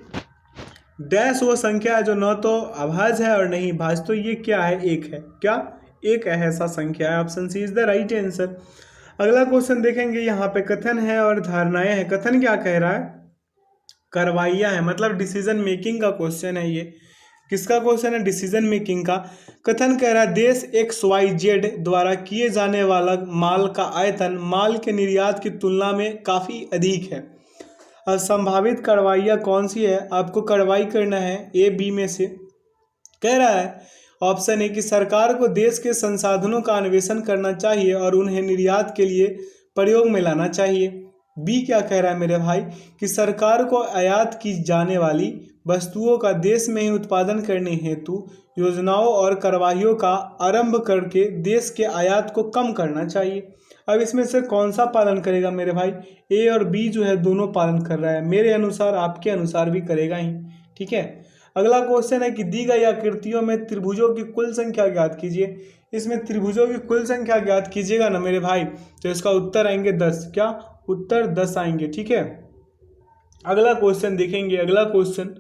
डैश वो संख्या है जो न तो अभाज्य है और नहीं भाज्य। तो ये क्या है, एक है। क्या एक ऐसा संख्या है। Option C is the right answer. अगला क्वेश्चन देखेंगे, यहाँ पे कथन है और धारणाएं हैं। कथन क्या कह रहा है, कार्रवाइयाँ है, मतलब डिसीजन मेकिंग का क्वेश्चन है। ये किसका क्वेश्चन है, डिसीजन मेकिंग का। कथन कह रहा है देश XYZ द्वारा किए जाने वाला माल का आयतन माल के निर्यात की तुलना में काफ़ी अधिक है। अब संभावित कार्रवाइयाँ कौन सी है, आपको कार्रवाई करना है ए बी में से। कह रहा है ऑप्शन ए कि सरकार को देश के संसाधनों का अन्वेषण करना चाहिए और उन्हें निर्यात के लिए प्रयोग में लाना चाहिए। बी क्या कह रहा है मेरे भाई कि सरकार को आयात की जाने वाली वस्तुओं का देश में ही उत्पादन करने हेतु योजनाओं और कार्रवाइयों का आरंभ करके देश के आयात को कम करना चाहिए। अब इसमें से कौन सा पालन करेगा मेरे भाई, ए और बी जो है दोनों पालन कर रहा है। मेरे अनुसार आपके अनुसार भी करेगा ही। ठीक है, अगला क्वेश्चन है कि दी गई आकृतियों में त्रिभुजों की कुल संख्या ज्ञात कीजिए। इसमें त्रिभुजों की कुल संख्या ज्ञात कीजिएगा ना मेरे भाई, तो इसका उत्तर आएंगे 10। क्या उत्तर 10 आएंगे। ठीक है, अगला क्वेश्चन देखेंगे। अगला क्वेश्चन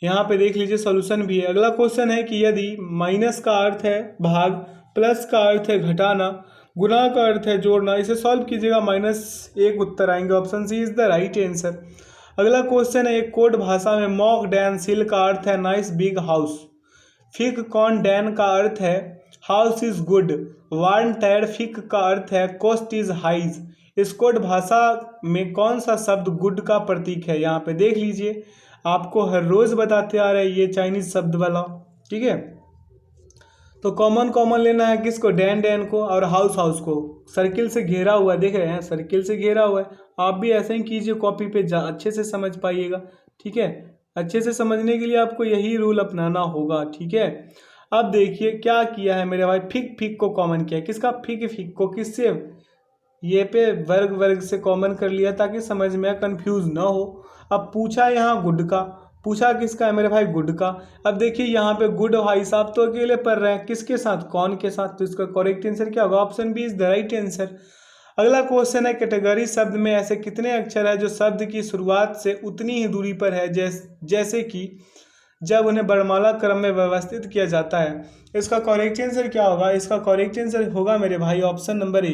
यहाँ पे देख लीजिए, सॉल्यूशन भी है। अगला क्वेश्चन है कि यदि माइनस का अर्थ है भाग, प्लस का अर्थ है घटाना, गुना का अर्थ है जोड़ना, इसे सॉल्व कीजिएगा, -1 उत्तर आएंगे। Option C is the right answer. अगला क्वेश्चन है, एक कोड भाषा में मॉक डैन सिल का अर्थ है नाइस बिग हाउस। फिक कॉन डैन का अर्थ है हाउस इज गुड। वार्न टैड फिक का अर्थ है कोस्ट इज हाइज। इस कोड भाषा में कौन सा शब्द गुड का प्रतीक है? यहाँ पे देख लीजिए, आपको हर रोज बताते आ रहे हैं ये चाइनीज शब्द वाला, ठीक है। तो कॉमन कॉमन लेना है किसको? डैन डैन को और हाउस हाउस को। सर्किल से घेरा हुआ देख रहे हैं, सर्किल से घेरा हुआ है। आप भी ऐसे ही कीजिए, कॉपी पे अच्छे से समझ पाइएगा, ठीक है। अच्छे से समझने के लिए आपको यही रूल अपनाना होगा, ठीक है। अब देखिए क्या किया है मेरे भाई, फिक फिक को कॉमन किया। किसका? फिक फिक को। किससे? ये पे वर्ग वर्ग से कॉमन कर लिया ताकि समझ में कंफ्यूज ना हो। अब पूछा यहाँ गुड का, पूछा किसका है मेरे भाई? गुड का। अब देखिए यहाँ पे गुड भाई साहब तो अकेले पढ़ रहे हैं, किसके साथ? कौन के साथ? तो इसका करेक्ट आंसर क्या होगा? Option B is the right answer. अगला क्वेश्चन है, कैटेगरी शब्द में ऐसे कितने अक्षर है जो शब्द की शुरुआत से उतनी ही दूरी पर है जैसे कि जब उन्हें वर्णमाला क्रम में व्यवस्थित किया जाता है? इसका करेक्ट आंसर क्या होगा? इसका करेक्ट आंसर होगा मेरे भाई ऑप्शन नंबर ए,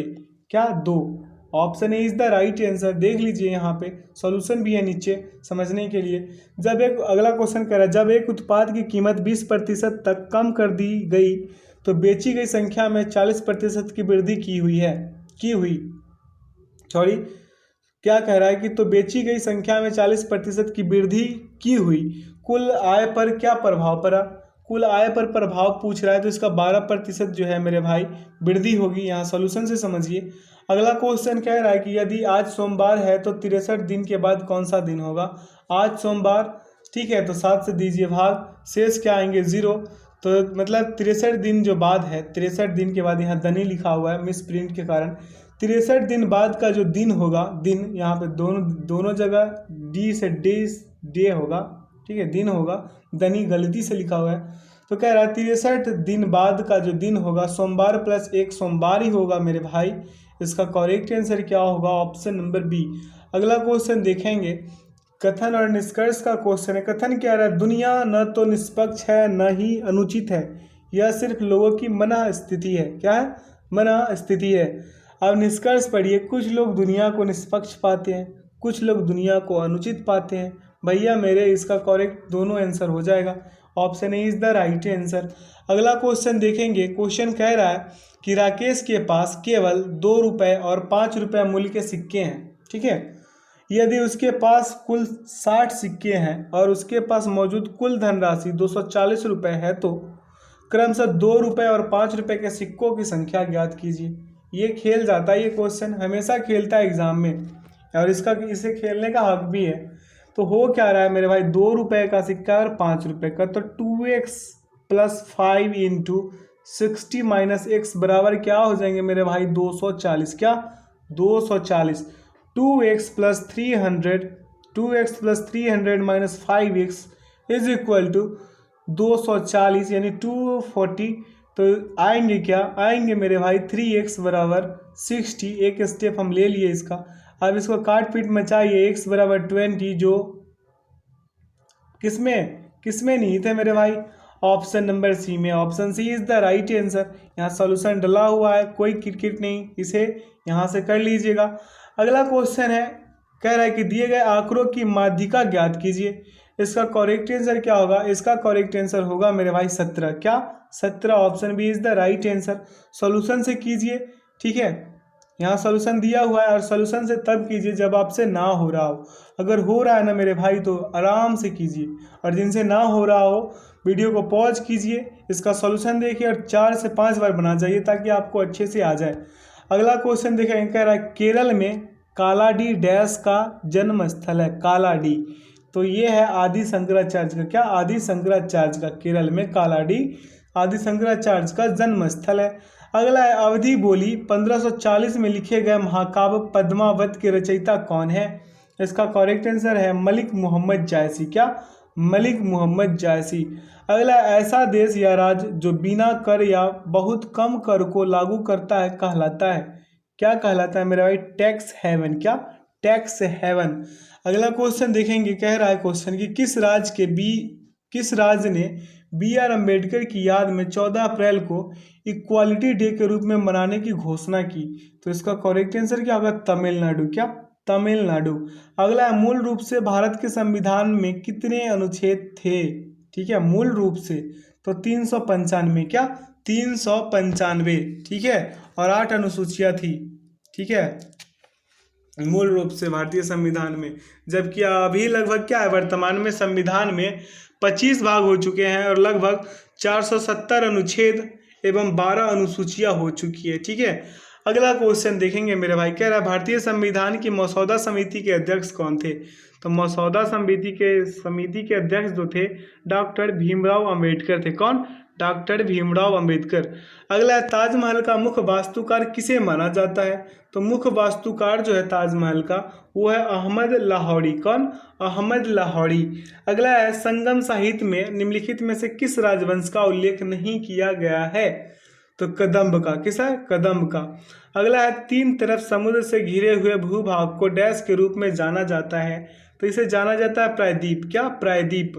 क्या? 2। Option A is the right answer. देख लीजिए यहाँ पे सॉल्यूशन भी है नीचे समझने के लिए। जब एक अगला क्वेश्चन कह रहा है, जब एक उत्पाद की कीमत 20% तक कम कर दी गई तो बेची गई संख्या में 40% की वृद्धि की हुई सॉरी क्या कह रहा है कि तो बेची गई संख्या में 40% की वृद्धि की हुई, कुल आय पर क्या प्रभाव पड़ा? कुल आय पर प्रभाव पूछ रहा है, तो इसका 12% जो है मेरे भाई वृद्धि होगी। यहाँ सॉल्यूशन से समझिए। अगला क्वेश्चन कह रहा है कि यदि आज सोमवार है तो 63 दिन के बाद कौन सा दिन होगा? आज सोमवार, ठीक है, तो 7 से दीजिए भाग, शेष क्या आएंगे? 0। तो मतलब 63 दिन जो बाद है, 63 दिन के बाद, यहाँ दनी लिखा हुआ है मिस प्रिंट के कारण, 63 दिन बाद का जो दिन होगा, दिन यहाँ पे दोनों जगह डी से डे होगा, ठीक है, दिन होगा, दनी गलती से लिखा हुआ है। तो कह रहा है 63 दिन बाद का जो दिन होगा सोमवार प्लस 1 सोमवार ही होगा मेरे भाई। इसका करेक्ट आंसर क्या होगा? Option number B. अगला क्वेश्चन देखेंगे, कथन और निष्कर्ष का क्वेश्चन है। कथन क्या रहा है? दुनिया न तो निष्पक्ष है न ही अनुचित है, यह सिर्फ लोगों की मना स्थिति है। क्या है? मना स्थिति है। अब निष्कर्ष पढ़िए, कुछ लोग दुनिया को निष्पक्ष पाते हैं, कुछ लोग दुनिया को अनुचित पाते हैं। भैया मेरे इसका करेक्ट दोनों आंसर हो जाएगा। Option A is the right answer. अगला क्वेश्चन देखेंगे। क्वेश्चन कह रहा है कि राकेश के पास केवल 2 रुपये और 5 रुपये मूल्य के सिक्के हैं, ठीक है। यदि उसके पास कुल 60 सिक्के हैं और उसके पास मौजूद कुल धनराशि 240 रुपये है तो क्रमशः 2 रुपये और 5 रुपये के सिक्कों की संख्या ज्ञात कीजिए। ये खेल जाता है, ये क्वेश्चन हमेशा खेलता है एग्जाम में और इसे खेलने का हक भी है। तो हो क्या रहा है मेरे भाई, 2 रुपये का सिक्का और 5 रुपये का, तो 2x + 5 × 60 - x बराबर क्या हो जाएंगे मेरे भाई? 240। क्या? 240। 2x + 300 - 5x is equal to 240 यानी 240। तो आएंगे क्या? आएंगे मेरे भाई 3x = 60। एक स्टेप हम ले लिए इसका। अब इसको काट पीट मचाइए, x = 20 जो किसमें नहीं थे मेरे भाई? ऑप्शन नंबर सी में। Option C is the right answer. यहाँ सॉल्यूशन डला हुआ है, कोई क्रिकेट नहीं, इसे यहाँ से कर लीजिएगा। अगला क्वेश्चन है, कह रहा है कि दिए गए आंकड़ों की माध्यिका ज्ञात कीजिए। इसका करेक्ट आंसर क्या होगा? इसका करेक्ट आंसर होगा मेरे भाई 17। क्या? 17। Option B is the right answer. Solution से कीजिए, ठीक है। यहाँ सॉल्यूशन दिया हुआ है और सॉल्यूशन से तब कीजिए जब आपसे ना हो रहा हो। अगर हो रहा है ना मेरे भाई तो आराम से कीजिए, और जिनसे ना हो रहा हो वीडियो को पॉज कीजिए, इसका सॉल्यूशन देखिए और 4 से 5 बार बना जाइए ताकि आपको अच्छे से आ जाए। अगला क्वेश्चन देखें, कह रहा है केरल में कालाडी डैश का जन्म स्थल है। कालाडी, तो ये है आदि शंकराचार्य का। क्या? आदि शंकराचार्य का। केरल में कालाडी आदि शंकराचार्य का जन्म स्थल है। अगला है, अवधि बोली 1540 में लिखे गए महाकाव्य पद्मावत के रचयिता कौन है? इसका करेक्ट आंसर है मलिक मोहम्मद जायसी। क्या? मलिक मोहम्मद जायसी। अगला, ऐसा देश या राज्य जो बिना कर या बहुत कम कर को लागू करता है कहलाता है। क्या कहलाता है मेरा भाई? Tax haven. क्या? Tax haven. अगला क्वेश्चन देखेंगे, कह रहा है क्वेश्चन कि किस राज्य ने BR अम्बेडकर की याद में 14 अप्रैल को इक्वालिटी डे के रूप में मनाने की घोषणा की? तो इसका करेक्ट आंसर क्या होगा? तमिलनाडु। क्या? तमिलनाडु। अगला है, मूल रूप से भारत के संविधान में कितने अनुच्छेद थे? ठीक है, मूल रूप से तो 395। क्या? 395। ठीक है, और 8 अनुसूचियां थी। ठीक है, मूल रूप से भारतीय संविधान में, जबकि अभी लगभग क्या है, वर्तमान में संविधान में 25 भाग हो चुके हैं और लगभग 470 अनुच्छेद एवं 12 अनुसूचियां हो चुकी है। ठीक है, अगला क्वेश्चन देखेंगे मेरे भाई। कह रहा है भारतीय संविधान की मसौदा समिति के अध्यक्ष कौन थे? तो मसौदा समिति के अध्यक्ष जो थे डॉक्टर भीमराव अंबेडकर थे। कौन? डॉक्टर भीमराव अंबेडकर। अगला है, ताजमहल का मुख्य वास्तुकार किसे माना जाता है? तो मुख्य वास्तुकार जो है ताजमहल का वो है अहमद लाहौरी। कौन? अहमद लाहौरी। अगला है, संगम साहित्य में निम्नलिखित में से किस राजवंश का उल्लेख नहीं किया गया है? तो कदम्ब का। किस है? कदम्ब का। अगला है, तीन तरफ समुद्र से घिरे हुए भूभाग को डैश के रूप में जाना जाता है? तो इसे जाना जाता है प्रायद्वीप। क्या? प्रायद्वीप।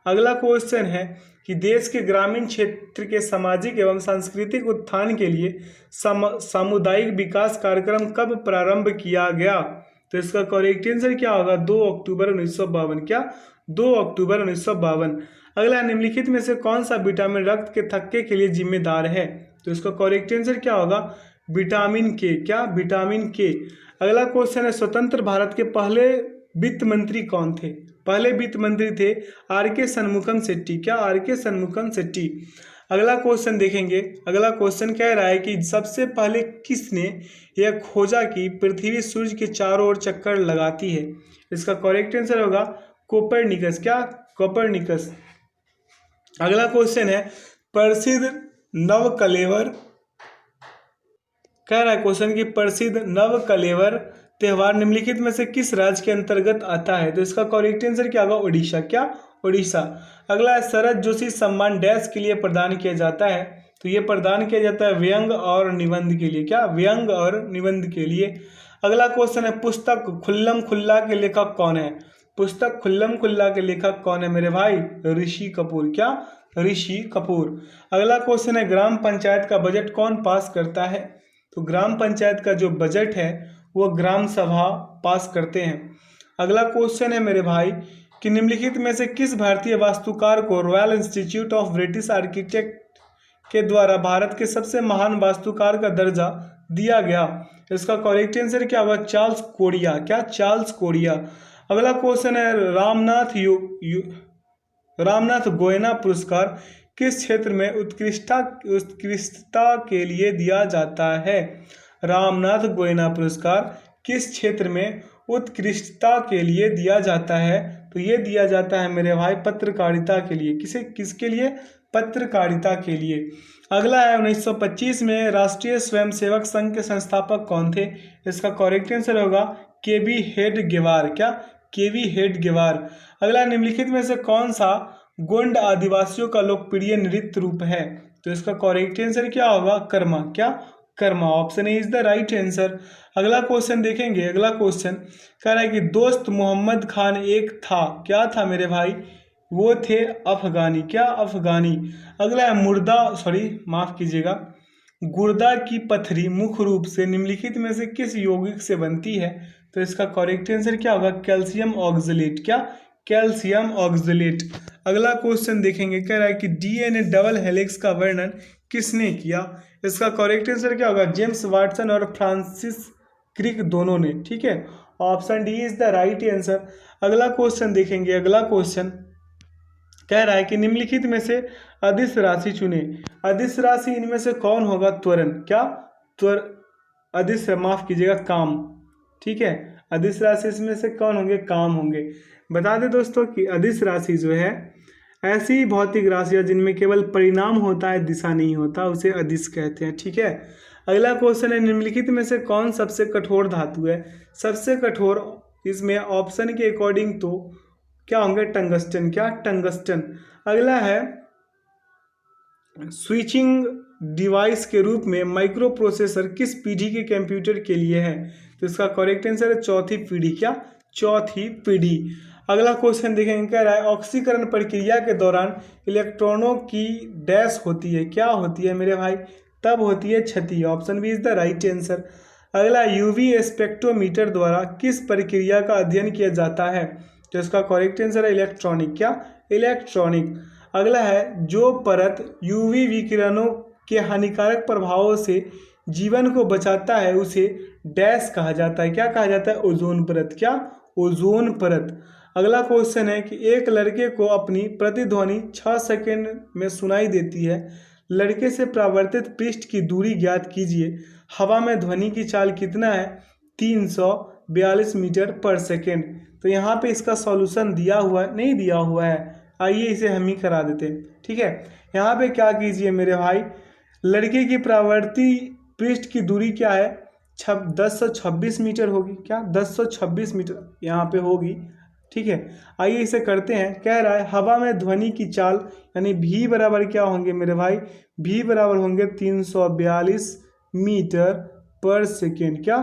अगला क्वेश्चन है कि देश के ग्रामीण क्षेत्र के सामाजिक एवं सांस्कृतिक उत्थान के लिए सामुदायिक विकास कार्यक्रम कब प्रारंभ किया गया? तो इसका करेक्ट आंसर क्या होगा? 2 अक्टूबर 1952। क्या? 2 अक्टूबर 1952। अगला, निम्नलिखित में से कौन सा विटामिन रक्त के थक्के के लिए जिम्मेदार है? तो इसका करेक्ट आंसर क्या होगा? विटामिन के। क्या? विटामिन के। अगला क्वेश्चन है, स्वतंत्र भारत के पहले वित्त मंत्री कौन थे? पहले वित्त मंत्री थे RK शनमुखम शेट्टी। क्या? RK शनमुखम शेट्टी। अगला क्वेश्चन देखेंगे। अगला क्वेश्चन कह रहा है कि सबसे पहले किसने यह खोजा कि पृथ्वी सूर्य के चारों ओर चक्कर लगाती है? इसका करेक्ट आंसर होगा कोपरनिकस। क्या? कोपरनिकस। अगला क्वेश्चन है, प्रसिद्ध नवकलेवर, कह रहा है क्वेश्चन की प्रसिद्ध नवकलेवर त्योहार निम्नलिखित में से किस राज्य के अंतर्गत आता है? तो इसका करेक्ट आंसर क्या होगा? उड़ीसा। क्या? उड़ीसा। अगला है, शरद जोशी सम्मान डैश के लिए प्रदान किया जाता है? तो ये प्रदान किया जाता है व्यंग और निबंध के लिए। क्या? व्यंग और निबंध के लिए। अगला क्वेश्चन है, पुस्तक खुल्लम खुल्ला के लेखक कौन है? पुस्तक खुल्लम खुल्ला के लेखक कौन है मेरे भाई? ऋषि कपूर। क्या? ऋषि कपूर। अगला क्वेश्चन है, ग्राम पंचायत का बजट कौन पास करता है? तो ग्राम पंचायत का जो बजट है वो ग्राम सभा पास करते हैं। अगला क्वेश्चन है मेरे भाई कि निम्नलिखित में से किस भारतीय वास्तुकार को royal institute of British architect के द्वारा भारत के सबसे महान वास्तुकार का दर्जा दिया गया? इसका करेक्ट आंसर क्या होगा? चार्ल्स कोरिया। क्या? चार्ल्स कोरिया। अगला क्वेश्चन है, रामनाथ गोयना पुरस्कार किस क्षेत्र में उत्कृष्टता के लिए दिया जाता है? रामनाथ गोयना पुरस्कार किस क्षेत्र में उत्कृष्टता के लिए दिया जाता है? तो ये दिया जाता है मेरे भाई पत्रकारिता के लिए। किसके लिए? पत्रकारिता के लिए। अगला है, 1925 में राष्ट्रीय स्वयंसेवक संघ के संस्थापक कौन थे? इसका करेक्ट आंसर होगा KV हेडगेवार। क्या? KV हेडगेवार। अगला, निम्नलिखित में से कौन सा गोंड आदिवासियों का लोकप्रिय नृत्य रूप है? तो इसका करेक्ट आंसर क्या होगा? कर्मा। क्या? Karma. Option A is the right answer. अगला क्वेश्चन देखेंगे। अगला क्वेश्चन कह रहा है कि दोस्त मोहम्मद खान एक था। क्या था मेरे भाई? वो थे अफगानी। क्या? अफगानी। अगला है, माफ कीजिएगा, गुर्दा की पथरी मुख्य रूप से निम्नलिखित में से किस यौगिक से बनती है? तो इसका करेक्ट आंसर क्या होगा? Calcium oxalate. क्या? Calcium oxalate. अगला क्वेश्चन देखेंगे। कह रहा है कि DNA डबल हेलिक्स का वर्णन किसने किया? इसका करेक्ट आंसर क्या होगा? जेम्स वाटसन और फ्रांसिस क्रिक दोनों ने। ठीक है, option D is the right answer. अगला क्वेश्चन देखेंगे। अगला क्वेश्चन कह रहा है कि निम्नलिखित में से अदिश राशि चुने। अदिश राशि इनमें से कौन होगा? त्वरण। क्या? अदिश, माफ कीजिएगा, काम। ठीक है, अदिश राशि इसमें से कौन होंगे? काम होंगे। बता दें दोस्तों कि अदिश राशि जो है ऐसी भौतिक राशियां जिनमें केवल परिणाम होता है, दिशा नहीं होता, उसे अदिश कहते हैं। ठीक है, अगला क्वेश्चन है, निम्नलिखित में से कौन सबसे कठोर धातु है? सबसे कठोर इसमें ऑप्शन के अकॉर्डिंग तो क्या होंगे? टंगस्टन। क्या? टंगस्टन। अगला है, स्विचिंग डिवाइस के रूप में माइक्रो प्रोसेसर किस पीढ़ी के कंप्यूटर के लिए है? तो इसका करेक्ट आंसर है चौथी पीढ़ी। क्या? चौथी पीढ़ी। अगला क्वेश्चन देखेंगे, कह रहा है ऑक्सीकरण प्रक्रिया के दौरान इलेक्ट्रॉनों की डैश होती है, क्या होती है मेरे भाई, तब होती है क्षति। Option B is the right answer. अगला यूवी स्पेक्ट्रोमीटर द्वारा किस प्रक्रिया का अध्ययन किया जाता है, तो इसका करेक्ट आंसर है इलेक्ट्रॉनिक, क्या, इलेक्ट्रॉनिक। अगला है जो परत यूवी विकिरणों के हानिकारक प्रभावों से जीवन को बचाता है उसे डैश कहा जाता है, क्या कहा जाता है, ओजोन परत, क्या, ओजोन परत। अगला क्वेश्चन है कि एक लड़के को अपनी प्रतिध्वनि 6 सेकंड में सुनाई देती है, लड़के से परावर्तित पृष्ठ की दूरी ज्ञात कीजिए। हवा में ध्वनि की चाल कितना है, 342 मीटर पर सेकेंड। तो यहाँ पे इसका सॉल्यूशन दिया हुआ है, नहीं दिया हुआ है, आइए इसे हम ही करा देते हैं, ठीक है। यहाँ पे क्या कीजिए मेरे भाई, लड़के की परावर्ती पृष्ठ की दूरी क्या है, 1026 मीटर होगी, क्या, 1026 मीटर यहाँ पे होगी, ठीक है। आइए इसे करते हैं। कह रहा है हवा में ध्वनि की चाल यानी भी बराबर क्या होंगे मेरे भाई, भी बराबर होंगे 342 मीटर पर सेकेंड, क्या,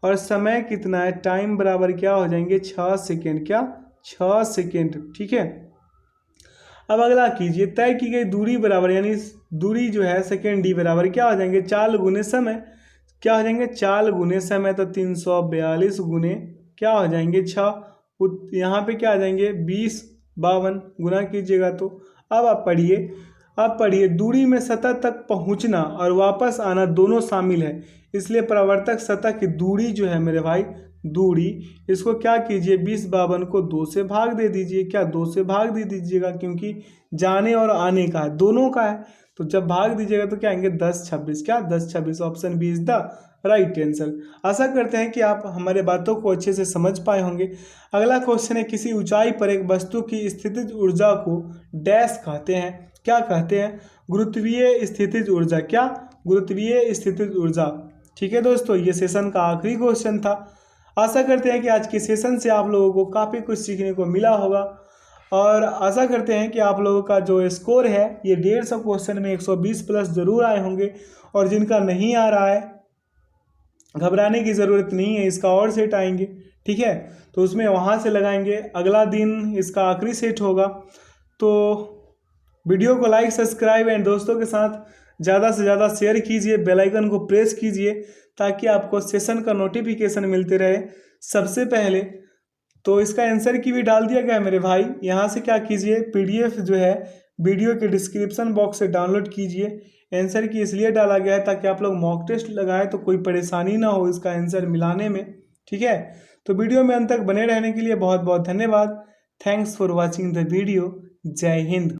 और समय कितना है, टाइम बराबर क्या हो जाएंगे 6 सेकेंड, क्या, 6 सेकेंड, ठीक है। अब अगला कीजिए, तय की गई दूरी बराबर यानी दूरी जो है सेकेंड डी बराबर क्या हो जाएंगे, चाल गुने समय, क्या हो जाएंगे, चाल गुने समय, तो 342 गुने क्या हो जाएंगे 6, यहाँ पे क्या आ जाएंगे 20, 52 गुना कीजिएगा तो। अब आप पढ़िए दूरी में सतह तक पहुँचना और वापस आना दोनों शामिल है, इसलिए परावर्तक सतह की दूरी जो है मेरे भाई, दूरी, इसको क्या कीजिए 20, 52 को 2 से भाग दे दीजिए, क्या, 2 से भाग दे दीजिएगा, क्योंकि जाने और आने का है, दोनों का है, तो जब भाग दीजिएगा तो क्या आएंगे 10, 26, क्या, 10, 26। Option B is the right answer. आशा करते हैं कि आप हमारे बातों को अच्छे से समझ पाए होंगे। अगला क्वेश्चन है किसी ऊंचाई पर एक वस्तु की स्थितिज ऊर्जा को डैश कहते हैं, क्या कहते हैं, गुरुत्वीय स्थितिज ऊर्जा, क्या, गुरुत्वीय स्थितिज ऊर्जा, ठीक है दोस्तों। ये सेशन का आखिरी क्वेश्चन था। आशा करते हैं कि आज के सेशन से आप लोगों को काफ़ी कुछ सीखने को मिला होगा, और आशा करते हैं कि आप लोगों का जो स्कोर है ये 150 क्वेश्चन में 120 प्लस ज़रूर आए होंगे, और जिनका नहीं आ रहा है घबराने की ज़रूरत नहीं है, इसका और सेट आएंगे, ठीक है, तो उसमें वहाँ से लगाएंगे। अगला दिन इसका आखिरी सेट होगा। तो वीडियो को लाइक, सब्सक्राइब एंड दोस्तों के साथ ज़्यादा से ज़्यादा शेयर कीजिए, बेल आइकन को प्रेस कीजिए ताकि आपको सेशन का नोटिफिकेशन मिलते रहे सबसे पहले। तो इसका आंसर की भी डाल दिया गया है मेरे भाई, यहाँ से क्या कीजिए PDF जो है वीडियो के डिस्क्रिप्शन बॉक्स से डाउनलोड कीजिए। आंसर की इसलिए डाला गया है ताकि आप लोग मॉक टेस्ट लगाएं तो कोई परेशानी ना हो इसका आंसर मिलाने में, ठीक है। तो वीडियो में अंत तक बने रहने के लिए बहुत बहुत धन्यवाद। Thanks for watching the video. जय हिंद।